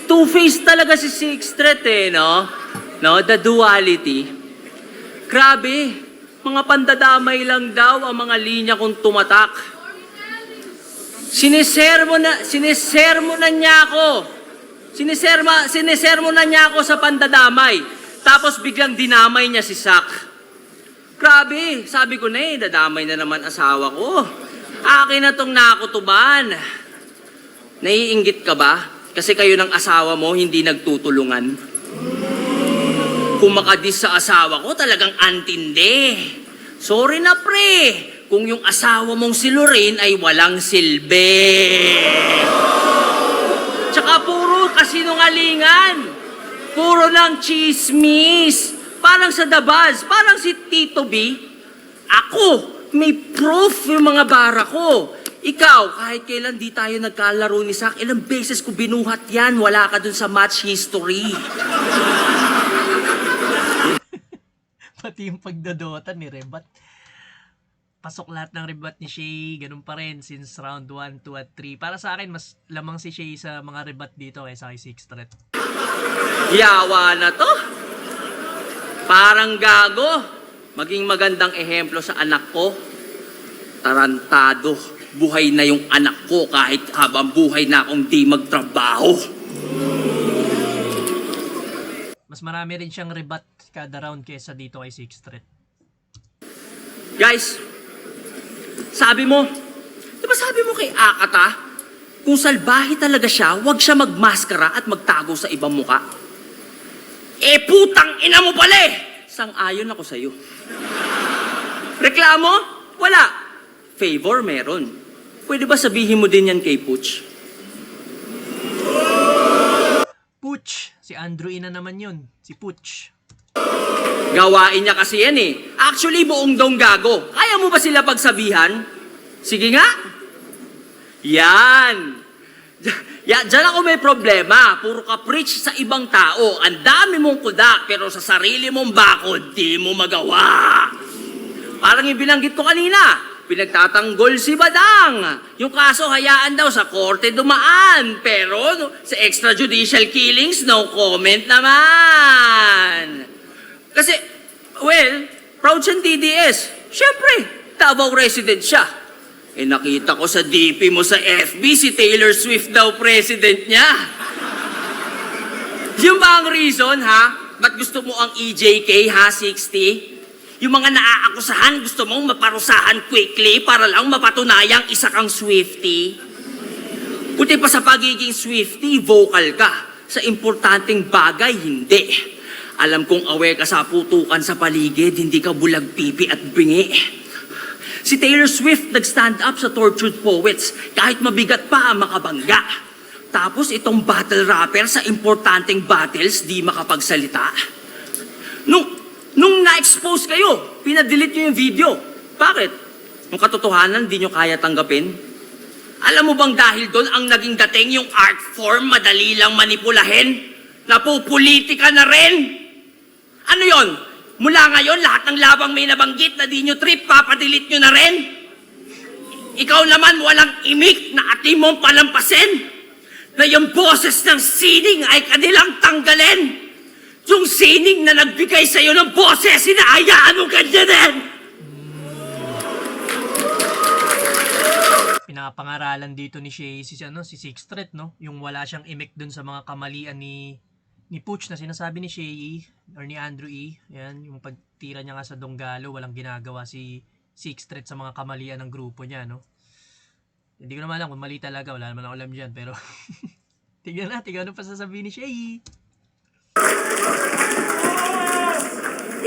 Two-face talaga si Six Threat no? No, the duality. Grabe, mga pandadamay lang daw ang mga linya kong tumatak. Sinisermo na niya ako. Sinisermo na niya ako sa pandadamay. Tapos biglang dinamay niya si Sak. Grabe, sabi ko dadamay na naman asawa ko. Akin na tong nakutuban. Naiinggit ka ba? Kasi kayo ng asawa mo hindi nagtutulungan. Kung makadis sa asawa ko, talagang antindi. Sorry na pre, kung yung asawa mong si Lorraine ay walang silbi. Tsaka puro kasinungalingan. Puro ng chismis. Parang sa The Buzz, parang si Tito B. Ako, may proof yung mga bara ko. Ikaw, kahit kailan di tayo nagkalaro ni Sak, ilang beses ko binuhat yan, wala ka dun sa match history. Pati yung pagdodota ni Rebat. Pasok lahat ng rebat ni Shay, ganun pa rin since round 1, 2, at 3. Para sa akin, mas lamang si Shay sa mga rebat dito kaysa kay Six Threat. Yawa na to. Parang gago. Maging magandang ehemplo sa anak ko. Tarantado. Buhay na yung anak ko kahit habang buhay na akong di magtrabaho. Mas marami rin siyang rebat kada round kesa dito kay Six Threat. Guys, sabi mo kay Akata, kung salbahe talaga siya, huwag siya magmaskara at magtago sa ibang muka. Putang ina mo pala Sang-ayon ako sa'yo. Reklamo? Wala. Favor meron. Pwede ba sabihin mo din yan kay Pooch? Pooch. Si Andrew Ina naman yun. Si Pooch. Gawain niya kasi yan Actually, buong dong gago. Kaya mo ba sila pagsabihan? Sige nga. Yan. Diyan ako may problema. Puro ka preach sa ibang tao. Ang dami mong kuda, pero sa sarili mong bakod, di mo magawa. Parang yung binanggit ko kanina. Pinagtatanggol si Badang. Yung kaso hayaan daw sa korte dumaan. Pero sa extrajudicial killings, no comment naman. Kasi, proud siyang DDS. Siyempre, Davao resident siya. Nakita ko sa DP mo sa FB, si Taylor Swift daw president niya. Yung ba ang reason, ha? Ba't gusto mo ang EJK, ha, 60? Yung mga naaakusahan, gusto mong maparusahan quickly para lang mapatunayang isa kang Swiftie. Buti pa sa pagiging Swiftie, vocal ka. Sa importanteng bagay, hindi. Alam kong aware ka sa putukan sa paligid, hindi ka bulag pipi at bingi. Si Taylor Swift nag-stand up sa Tortured Poets kahit mabigat pa ang makabangga. Tapos itong battle rapper sa importanteng battles di makapagsalita. na-expose kayo. Pinadelete nyo yung video. Bakit? Yung katotohanan, di nyo kaya tanggapin? Alam mo bang dahil doon ang naging dating yung art form madali lang manipulahin? Napupolitika na rin? Ano yon? Mula ngayon, lahat ng labang may nabanggit na di nyo trip, papadelete nyo na rin? Ikaw naman walang imik na ati mong palampasin na yung boses ng sining ay kanilang tanggalin. Yung sining na nagbigay sa'yo ng boses, hinahayaan mo ganyanin! Pinapangaralan dito ni Shay si Six Threat, no? Yung wala siyang imik dun sa mga kamalian ni Pooch na sinasabi ni Shay or ni Andrew E. Yan, yung pagtira niya nga sa Donggalo, walang ginagawa si Six Threat sa mga kamalian ng grupo niya, no? Hindi ko naman alam kung mali talaga, wala naman ako alam dyan, pero tignan natin ano pa sasabihin ni Shay.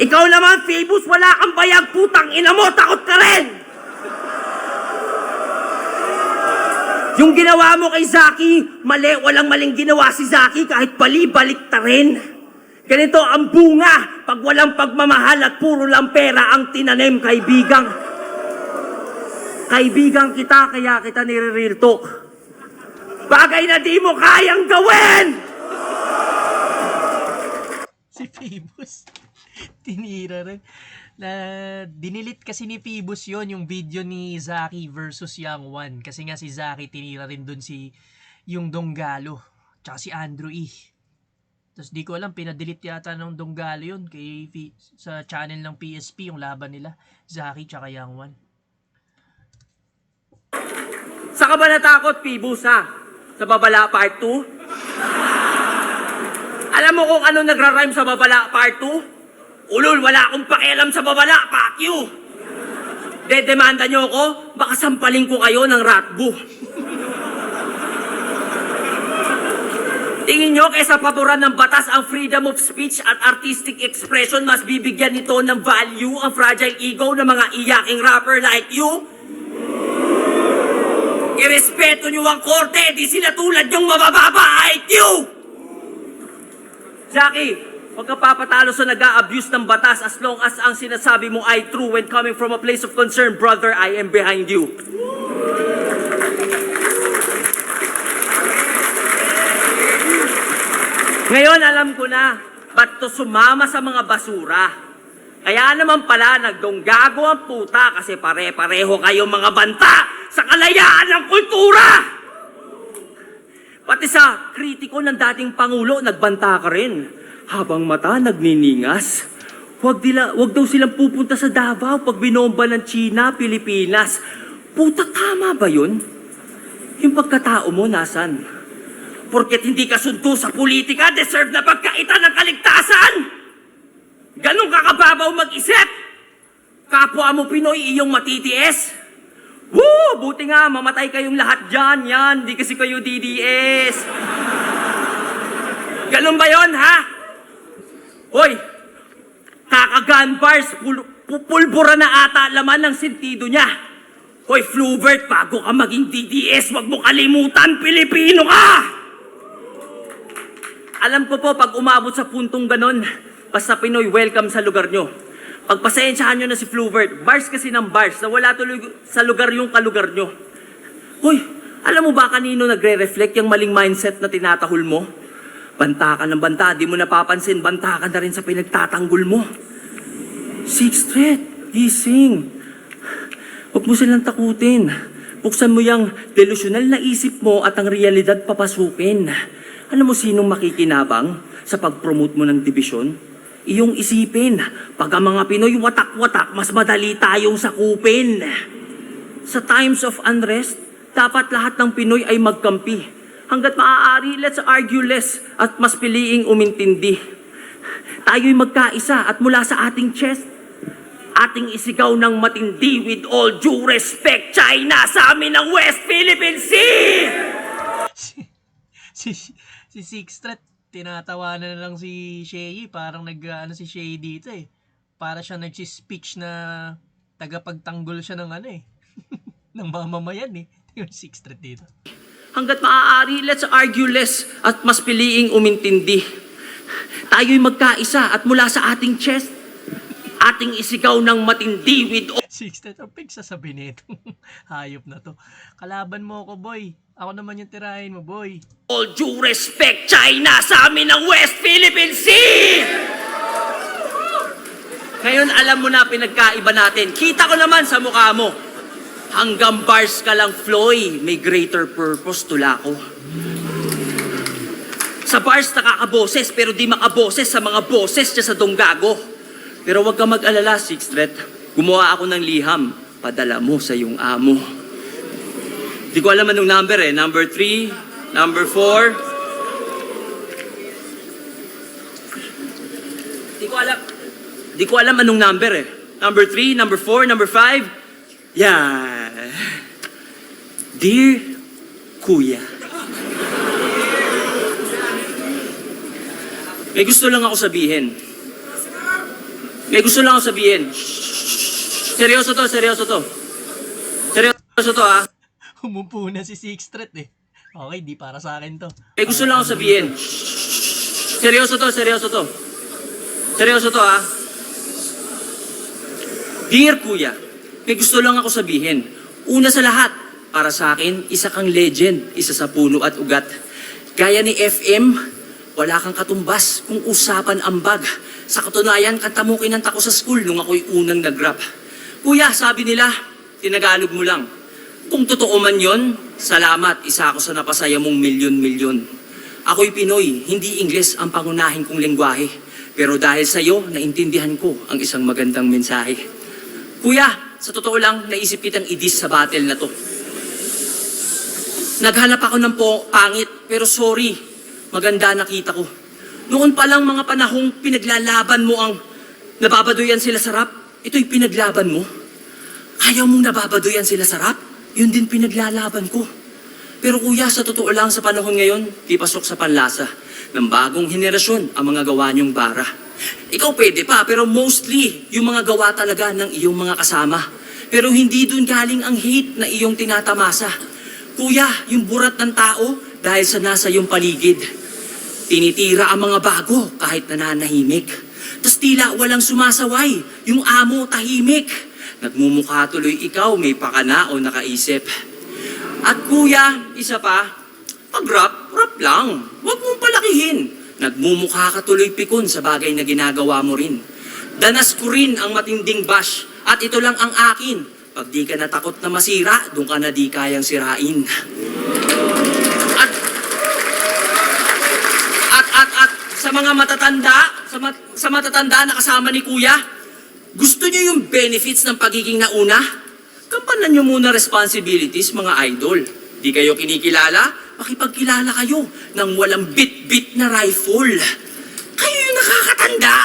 Ikaw naman, Phoebus, wala kang bayag, putang ina mo, takot ka rin! Yung ginawa mo kay Zaki, mali, walang maling ginawa si Zaki kahit bali-balik ta rin. Ganito ang bunga pag walang pagmamahal at puro lang pera ang tinanim, kaibigang. Kaibigang kita, kaya kita nire-real talk. Bagay na di mo kayang gawin! Si Phoebus, tinira rin. Dinilit kasi ni Phoebus yon yung video ni Zaki versus Young One. Kasi nga si Zaki tinira rin dun yung Donggalo. Tsaka si Andrew E. Tapos di ko alam, pinadelete yata ng Donggalo yun sa channel ng PSP, yung laban nila. Zaki tsaka Young One. Saan ka ba natakot, Phoebus, ha? Sa Babala Part 2? Alam mo kung ano nagra-rhyme sa Babala Part 2? Ulol, wala akong pakialam sa babala, fuck you! Dedemanda nyo ako, baka sampaling ko kayo ng ratbo. Tingin nyo, kaysa paturan ng batas ang freedom of speech at artistic expression, mas bibigyan nito ng value ang fragile ego ng mga iyaking rapper like you? Irespeto nyo ang korte, di sila tulad yung mabababa IQ! Jackie, huwag ka papatalo sa nag-a-abuse ng batas as long as ang sinasabi mo ay true when coming from a place of concern, brother, I am behind you. Ngayon alam ko na, ba't to sumama sa mga basura? Kaya naman pala nagdonggago ang puta kasi pare-pareho kayong mga banta sa kalayaan ng kultura! Pati sa kritiko ng dating Pangulo, nagbanta ka rin. Habang mata nagniningas, wag daw silang pupunta sa Davao pag binomba ng China, Pilipinas. Puta, tama ba yun? Yung pagkatao mo, nasan? Porket hindi ka sunto sa politika, deserve na pagkaitan ng kaligtasan! Ganun ka kababaw mag-isip! Kapwa mo Pinoy, iyong matitiis? Woo! Buti nga, mamatay kayong lahat dyan, yan. Di kasi kayo DDS. Ganun ba yun, ha? Hoy, kaka-gun bars, pulbura na ata laman ng sentido niya. Hoy, Flubert, bago ka maging DDS, wag mo kalimutan, Pilipino ka! Alam ko po, pag umabot sa puntong ganon, basta Pinoy, welcome sa lugar nyo. Pagpasensyahan nyo na si Flubert, bars kasi ng bars, na wala tuloy sa lugar yung kalugar nyo. Hoy, alam mo ba kanino nagre-reflect yung maling mindset na tinatahol mo? Banta ka ng banta, di mo napapansin, banta ka na rin sa pinagtatanggol mo. Six Threat, gising. Huwag mo silang takutin. Buksan mo yung delusional na isip mo at ang realidad papasukin. Alam mo sinong makikinabang sa pag-promote mo ng dibisyon? Iyong isipin, pag ang mga Pinoy watak-watak, mas madali tayong sakupin. Sa times of unrest, dapat lahat ng Pinoy ay magkampi. Hanggat maaari, let's argue less at mas piliing umintindi. Tayo'y magkaisa at mula sa ating chest, ating isigaw ng matindi with all due respect, China sa amin ng West Philippine Sea! Si Six Threat, tinatawanan na lang si Shay, parang si Shay dito eh. Para siya nagsi-speech na tagapagtanggol siya ng ng mamamayan eh. Yung Six Threat dito. Hanggat maaari, let's argue less at mas piliing umintindi. Tayo'y magkaisa at mula sa ating chest, ating isigaw ng matindi with 6 or pig sasabihin nito. Hayop na to. Kalaban mo ako, boy. Ako naman yung tirahin mo, boy. all due respect, China sa amin ng West Philippine Sea! Ngayon alam mo na pinagkaiba natin. Kita ko naman sa mukha mo. Hanggang bars ka lang, Floy. May greater purpose, tula ko. Sa bars nakakaboses pero di makaboses sa mga boses dyan sa Donggago. Pero wag ka mag-alala, Sixth Threat. Gumawa ako ng liham. Padala mo sa iyong amo. Di ko alam anong number eh. Number 3, number 4. Di ko alam anong number eh. Number 3, number 4, number 5. Yeah. Dear Kuya. May gusto lang ako sabihin. Seryoso to. Seryoso to ha. Humupo na si 6 Threat eh. Okay, di para sa akin to. May gusto lang ako sabihin. Seryoso to ha. Dear Kuya, may gusto lang ako sabihin. Una sa lahat, para sa akin, isa kang legend, isa sa puno at ugat. Gaya ni FM, wala kang katumbas kung usapan ambag. Sa katunayan, kanta mo kinanta ko sa school nung ako'y unang nag-rap. Kuya, sabi nila, tinagalog mo lang. Kung totoo man yon, salamat, isa ako sa napasaya mong milyon-milyon. Ako'y Pinoy, hindi Ingles ang pangunahin kong lengguwahe. Pero dahil sa'yo, naintindihan ko ang isang magandang mensahe. Kuya, sa totoo lang, naisip kitang idis sa battle na to. Naghanap ako ng pangit, pero sorry, maganda nakita ko. Noon pa lang mga panahong pinaglalaban mo ang nababadoyan sila sa rap, ito'y pinaglaban mo. Ayaw mong nababadoyan sila sa rap, yun din pinaglalaban ko. Pero kuya, sa totoo lang sa panahon ngayon, di pasok sa panlasa ng bagong henerasyon ang mga gawa niyong bara. Ikaw pwede pa, pero mostly yung mga gawa talaga ng iyong mga kasama. Pero hindi dun galing ang hate na iyong tinatamasa. Kuya, yung burat ng tao dahil sa nasa iyong paligid. Tinitira ang mga bago kahit nananahimik. Tas tila walang sumasaway, yung amo tahimik. Nagmumukha tuloy ikaw may pakana o nakaisip. At kuya, isa pa, pag-rap, rap lang. Huwag mong palakihin. Nagmumukha ka tuloy pikon sa bagay na ginagawa mo rin. Danas ko rin ang matinding bash at ito lang ang akin. Pag di ka natakot na masira, doon ka na di kayang sirain. At sa mga matatanda, sa matatanda na kasama ni kuya, gusto niyo yung benefits ng pagiging nauna? Kampanan niyo muna responsibilities, mga idol. Di kayo kinikilala? Makipagkilala kayo ng walang bit-bit na rifle. Kayo yung nakakatanda.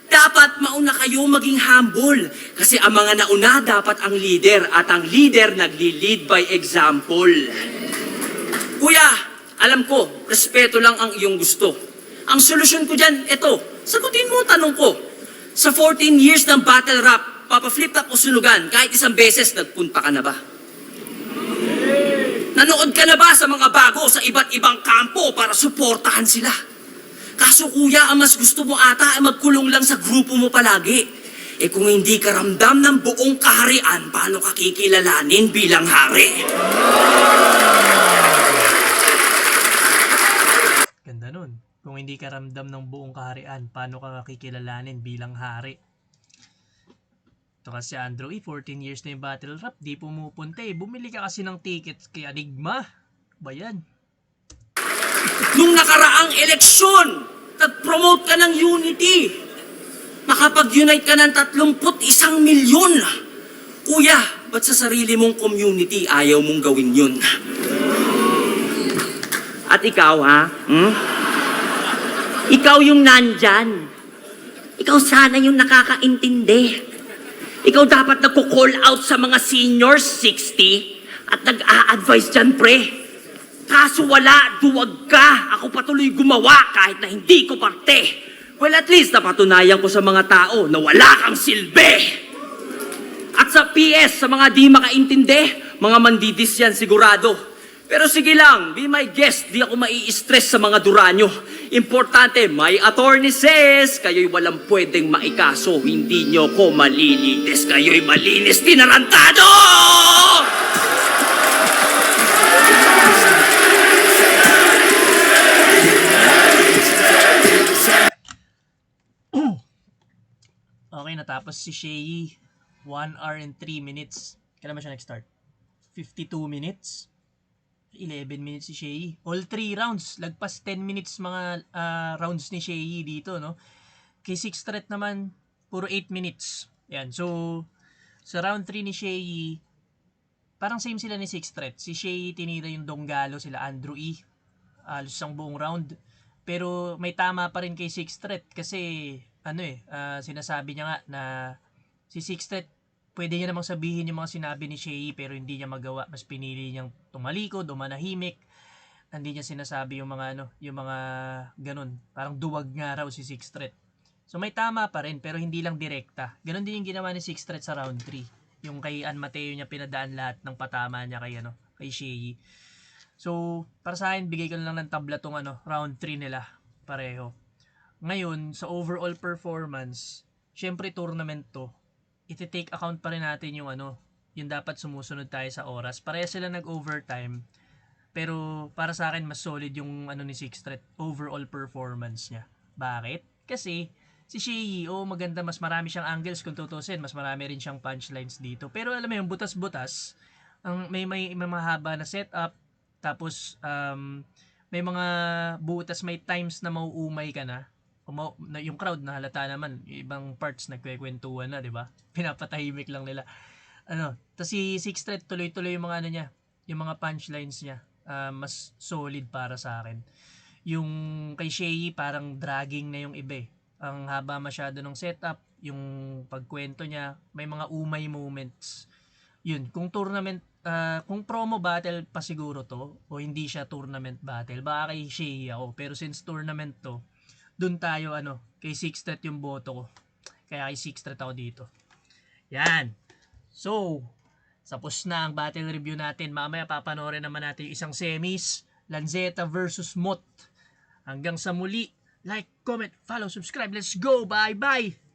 Dapat mauna kayo maging humble. Kasi ang mga nauna dapat ang leader at ang leader nagli-lead by example. Kuya, alam ko, respeto lang ang iyong gusto. Ang solusyon ko dyan, eto, sagutin mo ang tanong ko. Sa 14 years ng battle rap, papa-flip top o sunugan, kahit isang beses nagpunta ka na ba? Nanood ka na ba sa mga bago sa iba't ibang kampo para suportahan sila? Kaso kuya, ang mas gusto mo ata ay magkulong lang sa grupo mo palagi. Eh kung hindi ka ramdam ng buong kaharian, paano ka kikilalanin bilang hari? Ganda nun. Kung hindi ka ramdam ng buong kaharian, paano ka makikilalanin bilang hari? Ito kasi Andrew 14 years na yung battle rap, di pumupunta eh. Bumili ka kasi ng tickets kay Enigma. Ba yan? Nung nakaraang eleksyon, nag-promote ka ng unity. Nakapag-unite ka ng 31 milyon. Kuya, ba't sa sarili mong community ayaw mong gawin yun? At ikaw, ha? Ikaw yung nandyan. Ikaw sana yung nakakaintindi. Ikaw dapat nagko-call out sa mga seniors 60 at nag-a-advise dyan, pre. Kaso wala, duwag ka. Ako patuloy gumawa kahit na hindi ko parte. Well, at least napatunayan ko sa mga tao na wala kang silbi. At sa PS, sa mga di makaintindi, mga mandidis yan sigurado. Pero sige lang, be my guest, di ako mai-stress sa mga duranyo. Importante, may attorney says, kayo'y walang pwedeng maikaso. Hindi nyo ko malilinis. Kayo'y malinis tinarantado! Okay, natapos si Shea. 1 hour and 3 minutes. Kailan ba siya nag-start? 52 minutes? 11 minutes si Shea. All 3 rounds. Lagpas 10 minutes mga rounds ni Shea dito, no? Kay Sixth Threat naman, puro 8 minutes. Yan. So, sa round 3 ni Shea, parang same sila ni Sixth Threat. Si Shea tinira yung Donggalo, sila Andrew E. Halos isang buong round. Pero may tama pa rin kay Sixth Threat kasi sinasabi niya nga na si Sixth Threat pwede niya namang sabihin yung mga sinabi ni Shea pero hindi niya magawa. Mas pinili niyang tumalikod o manahimik. Hindi niya sinasabi yung mga yung mga ganun. Parang duwag nga raw si Sixth Threat. So may tama pa rin pero hindi lang direkta. Ganun din yung ginawa ni Sixth Threat sa round 3. Yung kay Ann Mateo niya pinadaan lahat ng patama niya kay Shea. So para sa akin bigay ko lang ng tabla tong round 3 nila pareho. Ngayon sa overall performance, syempre tournament to. Iti-take account pa rin natin yung yung dapat sumusunod tayo sa oras. Pareha sila nag-overtime. Pero para sa akin mas solid yung ni Sixth Threat overall performance niya. Bakit? Kasi si Shea, maganda, mas marami siyang angles kung tutusin, mas marami rin siyang punchlines dito. Pero alam mo yung butas-butas, may mahaba na setup, tapos may mga butas, may times na mauumay ka na. Yung crowd na halata naman, ibang parts nagkwekwentuhan na, 'di ba? Pinapatahimik lang nila. Tas si Sixth Threat tuloy-tuloy yung mga niya, yung mga punchlines niya, mas solid para sa akin. Yung kay Shea parang dragging na yung iba. Ang haba masyado ng setup, yung pagkwento niya, may mga umay moments. Yun, kung tournament, kung promo battle pa siguro to, o hindi siya tournament battle, baka kay Shea ako. Pero since tournament to, dun tayo kay Sixth Threat yung boto ko. Kaya kay Sixth Threat ako dito. Yan. So, tapos na ang battle review natin. Mamaya papanoorin naman natin yung isang semis, Lanzetta versus Mot. Hanggang sa muli, like, comment, follow, subscribe. Let's go. Bye-bye.